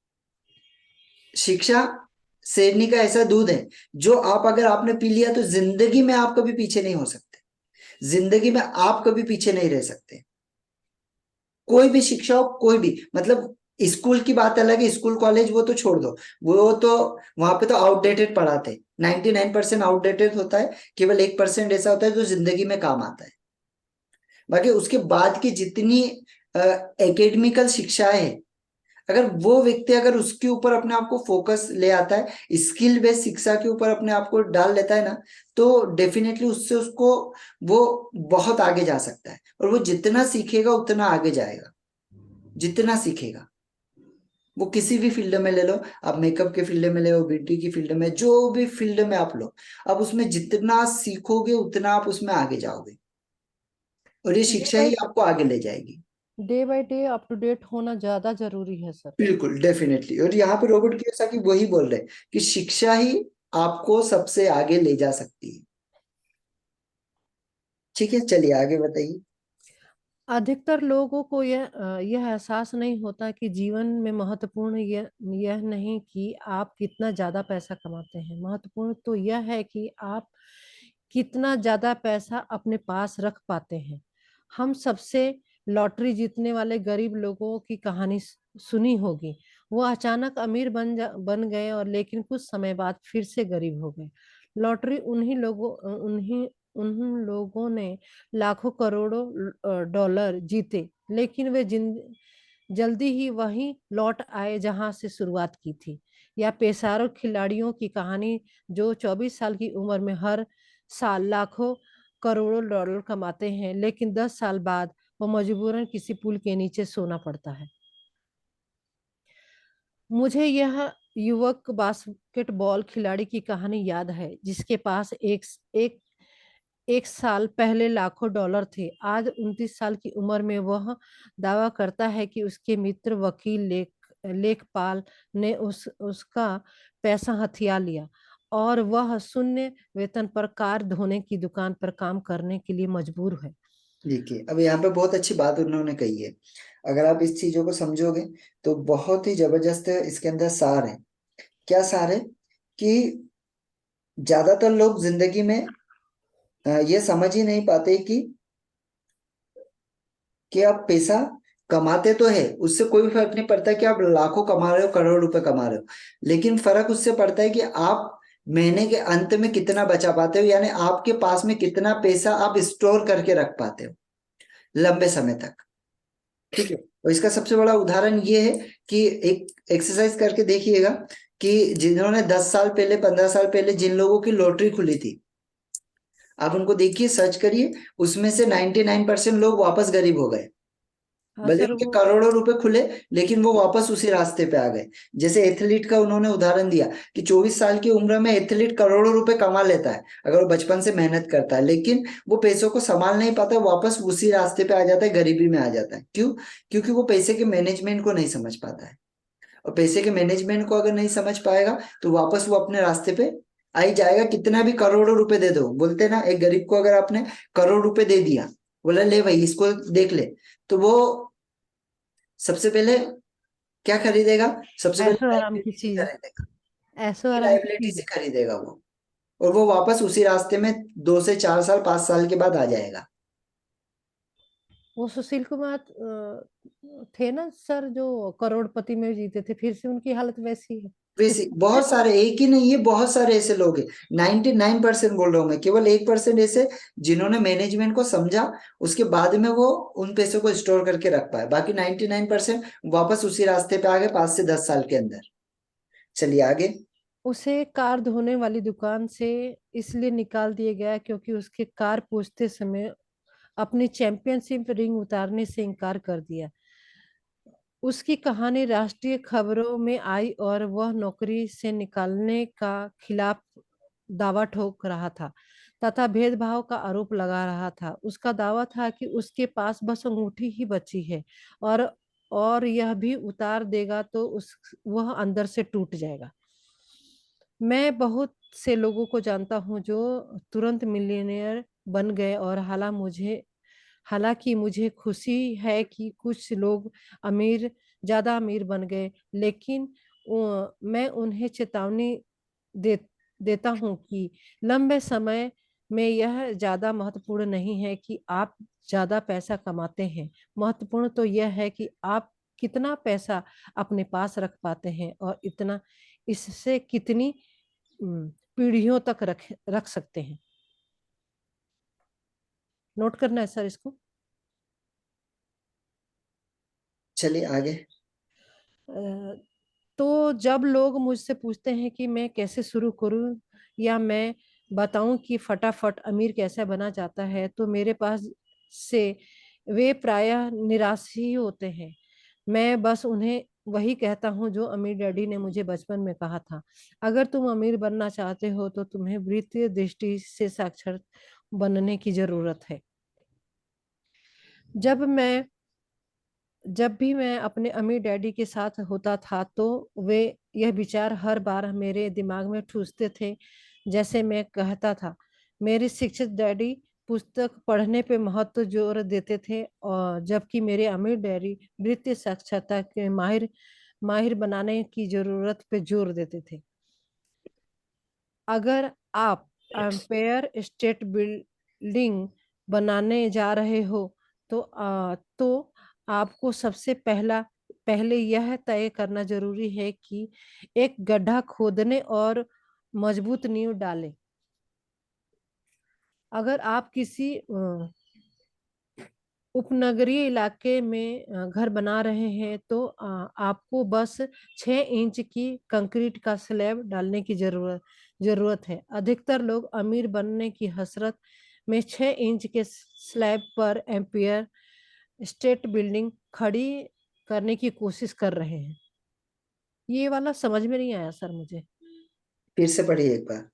शिक्षा शेरनी का ऐसा दूध है जो आप अगर आपने पी लिया तो जिंदगी में आप कभी पीछे नहीं हो सकते, जिंदगी में आप कभी पीछे नहीं रह सकते। कोई भी शिक्षा हो, कोई भी, मतलब स्कूल की बात अलग है, स्कूल कॉलेज वो तो छोड़ दो, वो तो वहां पे तो आउटडेटेड पढ़ाते, 99% आउटडेटेड होता है, केवल 1% ऐसा होता है जो जिंदगी में काम आता है। बाकी उसके बाद की जितनी एकेडमिकल शिक्षाएं है, अगर वो व्यक्ति अगर उसके ऊपर अपने आप को फोकस ले आता है, स्किल बेस्ड शिक्षा के ऊपर अपने आप को डाल लेता है ना, तो डेफिनेटली उससे उसको वो बहुत आगे जा सकता है। और वो जितना सीखेगा उतना आगे जाएगा, जितना सीखेगा। वो किसी भी फील्ड में ले लो, आप मेकअप के फील्ड में ले लो, ब्यूटी की फील्ड में, जो भी फील्ड में आप लो, आप उसमें जितना सीखोगे उतना आप उसमें आगे जाओगे, और ये डे शिक्षा बाय ही आपको आगे ले जाएगी। Day by day up to date होना ज्यादा जरूरी है सर। बिल्कुल, डेफिनेटली। और यहाँ पे रॉबर्ट कियोसाकी वही बोल रहे हैं कि शिक्षा ही आपको सबसे आगे ले जा सकती है। ठीक है, चलिए आगे बताइए। अधिकतर लोगों को यह एहसास नहीं होता कि जीवन में महत्वपूर्ण यह नहीं कि आप कितना ज्यादा पैसा कमाते हैं, महत्वपूर्ण तो यह है कि आप कितना ज्यादा पैसा अपने पास रख पाते हैं। हम सबसे लॉटरी जीतने वाले गरीब लोगों की कहानी सुनी होगी। वो अचानक अमीर बन गए और लेकिन कुछ समय बाद फिर से गरीब हो गए। लॉटरी उन लोगों ने लाखों करोड़ों डॉलर जीते, लेकिन वे जल्दी ही वहीं लौट आए जहां से शुरुआत की थी। या पेशेवर खिलाड़ियों की कहानी जो 24 साल की उम्र में हर साल लाखों करोड़ों डॉलर कमाते हैं, लेकिन 10 साल बाद वो मजबूरन किसी पुल के नीचे सोना पड़ता है। मुझे यह युवक बास्केटबॉल खिलाड़ी की कहानी याद है जिसके पास एक एक साल पहले लाखों डॉलर थे। आज 29 साल की उम्र में वह दावा करता है कि उसके मित्र वकील लेखपाल ने उसका पैसा हथिया लिया और वह शून्य वेतन पर कार धोने की दुकान पर काम करने के लिए मजबूर है। देखिए, अब यहाँ पे बहुत अच्छी बात उन्होंने कही है। अगर आप इस चीजों को समझोगे तो बहुत ही जबरदस्त इसके अंदर सार है। क्या सार है कि ज्यादातर लोग जिंदगी में ये समझ ही नहीं पाते कि आप पैसा कमाते तो है, उससे कोई फर्क नहीं पड़ता कि आप लाखों कमा रहे हो, करोड़ रुपए कमा रहे हो, लेकिन फर्क उससे पड़ता है कि आप महीने के अंत में कितना बचा पाते हो, यानी आपके पास में कितना पैसा आप स्टोर करके रख पाते हो लंबे समय तक। ठीक है, और इसका सबसे बड़ा उदाहरण ये है कि एक एक्सरसाइज करके देखिएगा कि जिन्होंने 10 साल पहले 15 साल पहले जिन लोगों की लॉटरी खुली थी, आप उनको देखिए, सर्च करिए, उसमें से 99% लोग वापस गरीब हो गए। हाँ भले सर, उनके वो करोड़ों रुपए खुले, लेकिन वो वापस उसी रास्ते पे आ गए। जैसे एथलीट का उन्होंने उदाहरण दिया कि 24 साल की उम्र में एथलीट करोड़ों रुपए कमा लेता है अगर वो बचपन से मेहनत करता है, लेकिन वो पैसों को संभाल नहीं पाता, वापस उसी रास्ते पे आ जाता है, गरीबी में आ जाता है। क्यों? क्योंकि वो पैसे के मैनेजमेंट को नहीं समझ पाता है, और पैसे के मैनेजमेंट को अगर नहीं समझ पाएगा तो वापस वो अपने रास्ते पे आ ही जाएगा। कितना भी करोड़ों रुपए दे दो, बोलते हैं ना, एक गरीब को अगर आपने करोड़ रुपए दे दिया, बोला ले भाई इसको देख ले, तो वो सबसे पहले क्या खरीदेगा? सबसे पहले ऐशो आराम की लाइबिलिटी से चीज, खरीदेगा, ऐशो आराम की लाइबिलिटी चीज से खरीदेगा वो, और वो वापस उसी रास्ते में 2 से 4 साल 5 साल के बाद आ जाएगा। वो सुशील कुमार थे ना सर, जो करोड़पति में जीते थे, फिर से उनकी हालत वैसी है। वैसे बहुत सारे, एक ही नहीं है, बहुत सारे ऐसे लोग हैं। 99% बोल रहा हूँ मैं, केवल 1% ऐसे जिन्होंने मैनेजमेंट को समझा, उसके बाद में वो उन पैसों को स्टोर करके रख पाए। बाकी 99% वापस उसी रास्ते पे आ गए 5 से 10 साल के अंदर। चलिए आगे। उसे कार धोने वाली दुकान से इसलिए निकाल दिया गया क्योंकि उसके कार पूछते समय अपनी चैंपियनशिप रिंग उतारने से इनकार कर दिया। उसकी कहानी राष्ट्रीय खबरों में आई और वह नौकरी से निकालने का खिलाफ दावा ठोक रहा था तथा भेदभाव का आरोप लगा रहा था। उसका दावा था कि उसके पास बस अंगूठी ही बची है और यह भी उतार देगा तो वह अंदर से टूट जाएगा। मैं बहुत से लोगों को जानता हूँ जो तुरंत मिलियनेयर बन गए और हालांकि मुझे खुशी है कि कुछ लोग ज्यादा अमीर बन गए, लेकिन मैं उन्हें चेतावनी दे देता हूँ कि लंबे समय में यह ज्यादा महत्वपूर्ण नहीं है कि आप ज्यादा पैसा कमाते हैं। महत्वपूर्ण तो यह है कि आप कितना पैसा अपने पास रख पाते हैं और इतना इससे कितनी पीढ़ियों तक रख सकते हैं। नोट करना है सर इसको। चलिए आगे। तो जब लोग मुझसे पूछते हैं कि मैं कैसे शुरू करूं या मैं बताऊं कि फटाफट अमीर कैसे बना जाता है, तो मेरे पास से वे प्रायः निराश ही होते हैं। मैं बस उन्हें वही कहता हूँ जो अमीर डैडी ने मुझे बचपन में कहा था, अगर तुम अमीर बनना चाहते हो तो तुम्हें वित्तीय दृष्टि से साक्षर बनने की जरूरत है। जब भी मैं अपने अमीर डैडी के साथ होता था तो वे यह विचार हर बार मेरे दिमाग में ठूसते थे। जैसे मैं कहता था, मेरे शिक्षित डैडी पुस्तक पढ़ने पे महत्व जोर देते थे, और जबकि मेरे अमीर डैडी वित्तीय साक्षरता के माहिर बनाने की जरूरत पे जोर देते थे। अगर आप एम्पायर स्टेट बिल्डिंग बनाने जा रहे हो तो आपको सबसे पहले यह तय करना जरूरी है कि एक गड्ढा खोदने और मजबूत नींव डालें। अगर आप किसी उपनगरीय इलाके में घर बना रहे हैं तो आपको बस 6 इंच की कंक्रीट का स्लैब डालने की जरूरत है। अधिकतर लोग अमीर बनने की हसरत में 6 इंच के स्लैब पर एम्पियर स्टेट बिल्डिंग खड़ी करने की कोशिश कर रहे हैं। ये वाला समझ में नहीं आया सर मुझे। फिर से पढ़िए एक बार।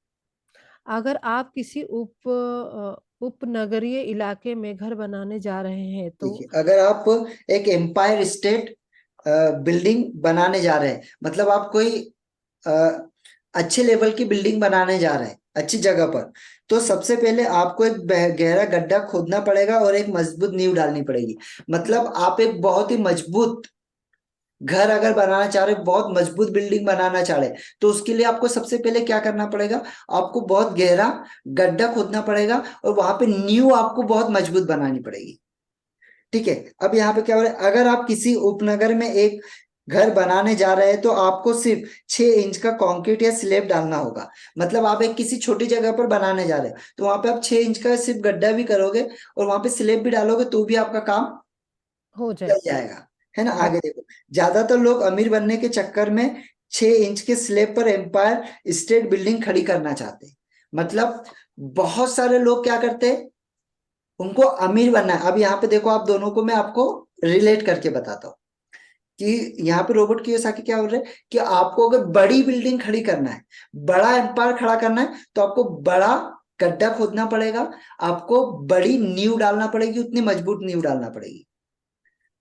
अगर आप किसी उपनगरीय इलाके में घर बनाने जा रहे हैं तो देखिए, अगर आप एक एम्पायर स्टेट बिल्डिंग बनाने जा रहे हैं, मतलब आप कोई अ, अच्छे लेवल की बिल्डिंग बनाने जा रहे हैं अच्छी जगह पर, तो सबसे पहले आपको एक गहरा गड्ढा खोदना पड़ेगा और एक मजबूत नींव डालनी पड़ेगी। मतलब आप एक बहुत ही मजबूत घर अगर बनाना चाह रहे, बहुत मजबूत बिल्डिंग बनाना चाह रहे, तो उसके लिए आपको सबसे पहले क्या करना पड़ेगा? आपको बहुत गहरा गड्ढा खोदना पड़ेगा और वहां पे नींव आपको बहुत मजबूत बनानी पड़ेगी। ठीक है, अब यहाँ पे क्या हो रहा है, अगर आप किसी उपनगर में एक घर बनाने जा रहे हैं तो आपको सिर्फ 6 इंच का कंक्रीट या स्लैब डालना होगा। मतलब आप एक किसी छोटी जगह पर बनाने जा रहे हो तो वहां पे आप 6 इंच का सिर्फ गड्ढा भी करोगे और वहां पे स्लैब भी डालोगे तो भी आपका काम हो चल जाएगा। जाएगा। है ना? ब- आगे देखो, ज्यादातर लोग अमीर बनने के चक्कर में 6 इंच के स्लैब पर एम्पायर स्टेट बिल्डिंग खड़ी करना चाहते हैं। मतलब बहुत सारे लोग क्या करते हैं, उनको अमीर बनना है। अब यहाँ पे देखो, आप दोनों को मैं आपको रिलेट करके बताता हूँ कि यहाँ पे रोबोट कियोसाकी क्या बोल रहे हैं कि आपको अगर बड़ी बिल्डिंग खड़ी करना है, बड़ा एम्पायर खड़ा करना है, तो आपको बड़ा गड्ढा खोदना पड़ेगा, आपको बड़ी नींव डालना पड़ेगी, उतनी मजबूत नींव डालना पड़ेगी।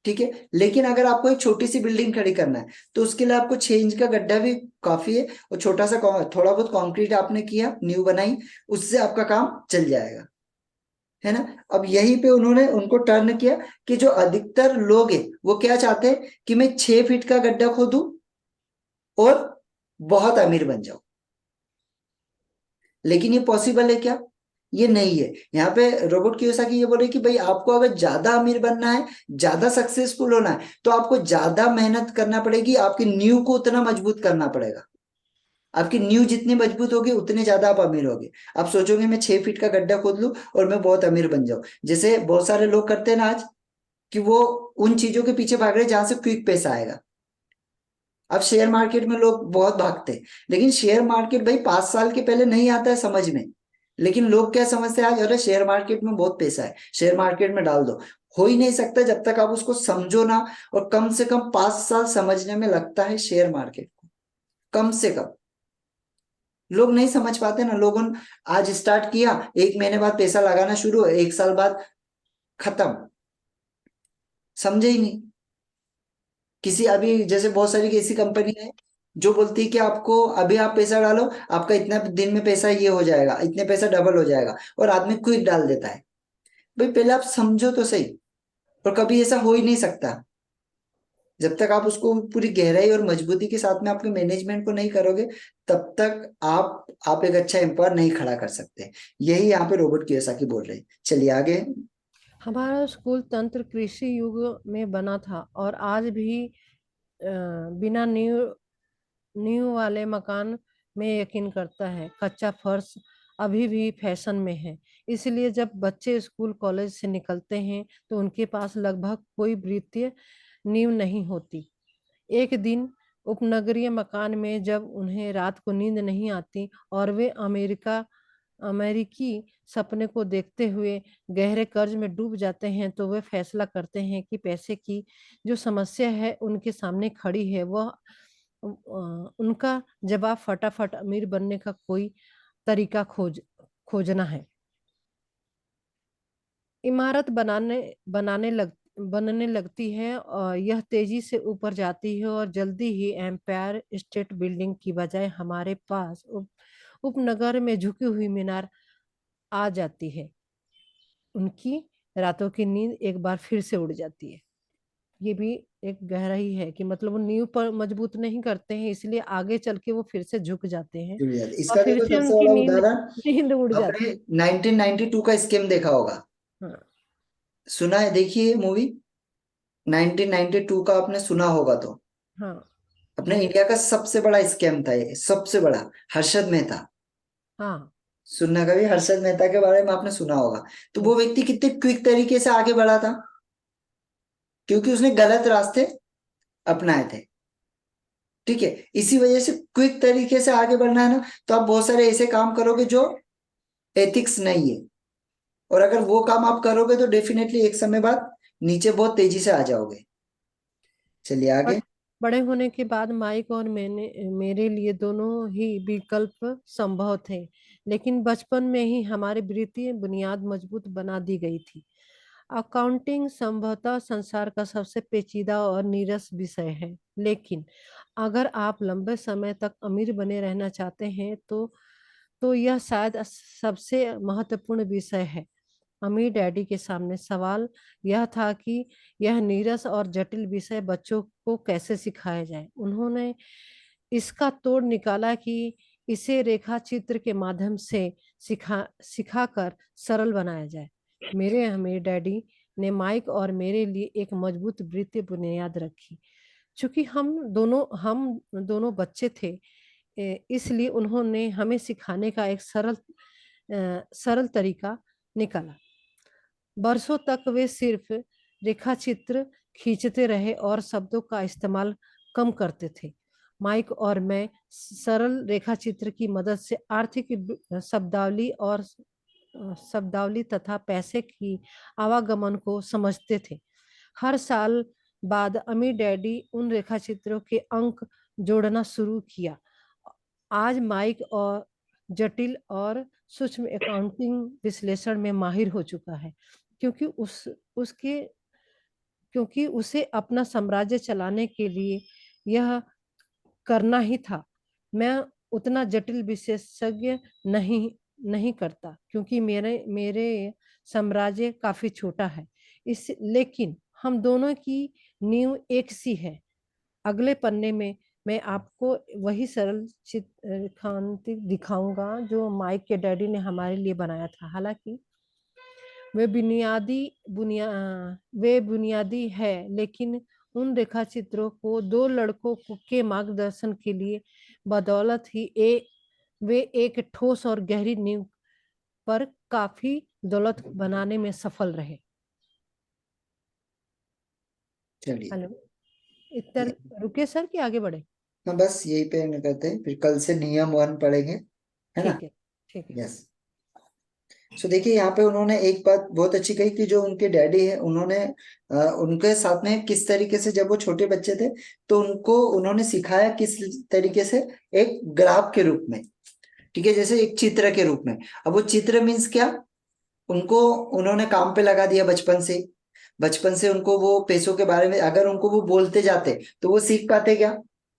ठीक है? लेकिन अगर आपको एक छोटी सी बिल्डिंग खड़ी करना है तो उसके लिए आपको 6 इंच का गड्ढा भी काफी है, और छोटा सा थोड़ा बहुत कंक्रीट आपने किया, नींव बनाई, उससे आपका काम चल जाएगा। है ना? अब यहीं पे उन्होंने उनको टर्न किया कि जो अधिकतर लोग हैं वो क्या चाहते हैं कि मैं 6 फीट का गड्ढा खोदूं और बहुत अमीर बन जाऊं। लेकिन ये पॉसिबल है क्या? ये नहीं है। यहाँ पे रोबोट कियोसाकी ये बोल रहे कि भाई आपको अगर ज्यादा अमीर बनना है, ज्यादा सक्सेसफुल होना है, तो आपको ज्यादा मेहनत करना पड़ेगी, आपकी नींव को उतना मजबूत करना पड़ेगा। आपकी नींव जितनी मजबूत होगी उतने ज्यादा आप अमीर होगे। आप सोचोगे मैं 6 फीट का गड्ढा खोद लूं और मैं बहुत अमीर बन जाऊं, जैसे बहुत सारे लोग करते हैं ना आज, कि वो उन चीजों के पीछे भाग रहे हैं जहां से क्विक पैसा आएगा। अब शेयर मार्केट में लोग बहुत भागते हैं, लेकिन शेयर मार्केट भाई 5 साल के पहले नहीं आता है समझ में। लेकिन लोग क्या समझते हैं आज, अरे शेयर मार्केट में बहुत पैसा है, शेयर मार्केट में डाल दो। हो ही नहीं सकता जब तक आप उसको समझो ना, और कम से कम 5 साल समझने में लगता है शेयर मार्केट को, कम से कम। लोग नहीं समझ पाते ना, लोगों ने आज स्टार्ट किया, 1 महीने बाद पैसा लगाना शुरू, 1 साल बाद खत्म, समझे ही नहीं। किसी अभी जैसे बहुत सारी ऐसी कंपनी है जो बोलती है कि आपको अभी आप पैसा डालो, आपका इतना दिन में पैसा ये हो जाएगा, इतने पैसा डबल हो जाएगा, और आदमी क्विक डाल देता है। भाई पहले आप समझो तो सही। और कभी ऐसा हो ही नहीं सकता जब तक आप उसको पूरी गहराई और मजबूती के साथ में आपके मैनेजमेंट को नहीं करोगे, तब तक आप एक अच्छा एम्पायर नहीं खड़ा कर सकते। यही यहाँ पे रोबोट कियोसाकी बोल रहे हैं। चलिए आगे। हमारा स्कूल तंत्र कृषि युग में बना था और आज भी बिना नींव नींव वाले मकान में यकीन करता है। कच्चा फर्श अभी भी फैशन में है। इसलिए जब बच्चे स्कूल कॉलेज से निकलते हैं तो उनके पास लगभग कोई वित्तीय नींव नहीं होती। एक दिन उपनगरीय मकान में जब उन्हें रात को नींद नहीं आती और वे अमेरिकी सपने को देखते हुए गहरे कर्ज में डूब जाते हैं, तो वे फैसला करते हैं कि पैसे की जो समस्या है उनके सामने खड़ी है, वह उनका जवाब फटाफट अमीर बनने का कोई तरीका खोजना है। इमारत बनने लगती है और यह तेजी से ऊपर जाती है और जल्दी ही एम्पायर स्टेट बिल्डिंग की बजाय हमारे पास उपनगर में झुकी हुई मीनार आ जाती है। उनकी रातों की नींद एक बार फिर से उड़ जाती है। ये भी एक गहराई है कि मतलब वो नींव पर मजबूत नहीं करते हैं, इसलिए आगे चल के वो फिर से झुक जाते हैं और इसका फिर देखो से सबसे उनकी बड़ा नींद उदाहरण, नींद उड़ जाती आपने 1992 का स्कैम देखा होगा, है। सुना है? देखिए मूवी 1992 का, आपने सुना होगा तो। हाँ। अपने इंडिया का सबसे बड़ा स्कैम था ये, सबसे बड़ा। हर्षद मेहता, हाँ। सुनना कभी हर्षद मेहता के बारे में आपने सुना होगा। तो हाँ। वो व्यक्ति कितने क्विक तरीके से आगे बढ़ा था, क्योंकि उसने गलत रास्ते अपनाए थे। ठीक है? इसी वजह से क्विक तरीके से आगे बढ़ना है ना, तो आप बहुत सारे ऐसे काम करोगे जो एथिक्स नहीं है, और अगर वो काम आप करोगे तो डेफिनेटली एक समय बाद नीचे बहुत तेजी से आ जाओगे। चलिए बड़, आगे। बड़े होने के बाद माइक और मैंने मेरे लिए दोनों ही विकल्प संभव थे, लेकिन बचपन में ही हमारी वित्तीय बुनियाद मजबूत बना दी गई थी। अकाउंटिंग संभवतः संसार का सबसे पेचीदा और नीरस विषय है, लेकिन अगर आप लंबे समय तक अमीर बने रहना चाहते हैं तो यह शायद सबसे महत्वपूर्ण विषय है। अमीर डैडी के सामने सवाल यह था कि यह नीरस और जटिल विषय बच्चों को कैसे सिखाया जाए। उन्होंने इसका तोड़ निकाला कि इसे रेखा चित्र के माध्यम से सिखाकर सरल बनाया जाए। मेरे अमीर डैडी ने माइक और मेरे लिए एक मजबूत वित्तीय बुनियाद रखी। चूंकि हम दोनों बच्चे थे, इसलिए उन्होंने हमें सिखाने का एक सरल तरीका निकाला। बरसों तक वे सिर्फ रेखाचित्र खींचते रहे और शब्दों का इस्तेमाल कम करते थे। माइक और मैं सरल रेखाचित्र की मदद से आर्थिक शब्दावली तथा पैसे की आवागमन को समझते थे। हर साल बाद अम्मी डैडी उन रेखाचित्रों के अंक जोड़ना शुरू किया। आज माइक और जटिल और सूक्ष्म अकाउंटिंग विश्लेषण में माहिर हो चुका है, क्योंकि उसे अपना साम्राज्य चलाने के लिए यह करना ही था। मैं उतना जटिल विशेषज्ञ नहीं करता, क्योंकि मेरे साम्राज्य काफी छोटा है। लेकिन हम दोनों की नींव एक सी है। अगले पन्ने में मैं आपको वही सरल चित्रांकित दिखाऊंगा जो माइक के डैडी ने हमारे लिए बनाया था। हालांकि वे बुनियादी है, लेकिन उन रेखाचित्रों को दो लड़कों के मार्गदर्शन के लिए बदौलत ही वे एक ठोस और गहरी नींव पर काफी दौलत बनाने में सफल रहे। चलिए, हेलो, इतना रुके सर कि आगे बढ़े? हाँ बस यही पे एंड करते हैं, फिर कल से नियम 1 पढ़ेंगे, है ना? ठीक है, ठीक है। यस। सो देखिए, यहाँ पे उन्होंने एक बात बहुत अच्छी कही कि जो उनके डैडी है, उन्होंने उनके साथ में किस तरीके से, जब वो छोटे बच्चे थे तो उनको उन्होंने सिखाया किस तरीके से, एक ग्राफ के रूप में, ठीक है, जैसे एक चित्र के रूप में। अब वो चित्र मीन्स क्या, उनको उन्होंने काम पे लगा दिया बचपन से उनको वो पैसों के बारे में अगर उनको वो बोलते जाते तो वो सीख पाते क्या?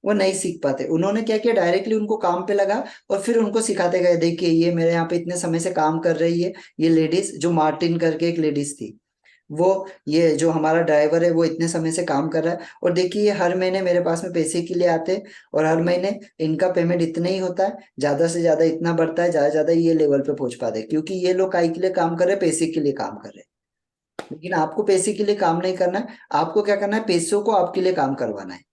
वो नहीं सीख पाते। उन्होंने क्या किया, डायरेक्टली उनको काम पे लगा और फिर उनको सिखाते गए। देखिए, ये मेरे यहाँ पे इतने समय से काम कर रही है, ये लेडीज, जो मार्टिन करके एक लेडीज थी, वो, ये जो हमारा ड्राइवर है वो इतने समय से काम कर रहा है, और देखिए ये हर महीने मेरे पास में पैसे के लिए आते हैं, और हर महीने इनका पेमेंट इतना ही होता है, ज्यादा से ज्यादा इतना बढ़ता है, ज्यादा से ज्यादा ये लेवल पे पहुंच पाते हैं, क्योंकि ये लोग काय के लिए काम कर रहे हैं, पैसे के लिए काम कर रहे हैं। लेकिन आपको पैसे के लिए काम नहीं करना है, आपको क्या करना है, पैसों को आपके लिए काम करवाना है।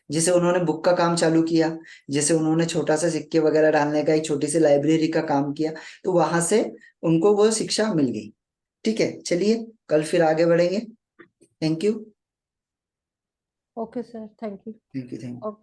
जैसे उन्होंने बुक का काम चालू किया, जैसे उन्होंने छोटा सा सिक्के वगैरह डालने का एक छोटी सी लाइब्रेरी का काम किया, तो वहां से उनको वो शिक्षा मिल गई। ठीक है, चलिए कल फिर आगे बढ़ेंगे। Thank you. Okay sir, thank you. Thank you. Okay.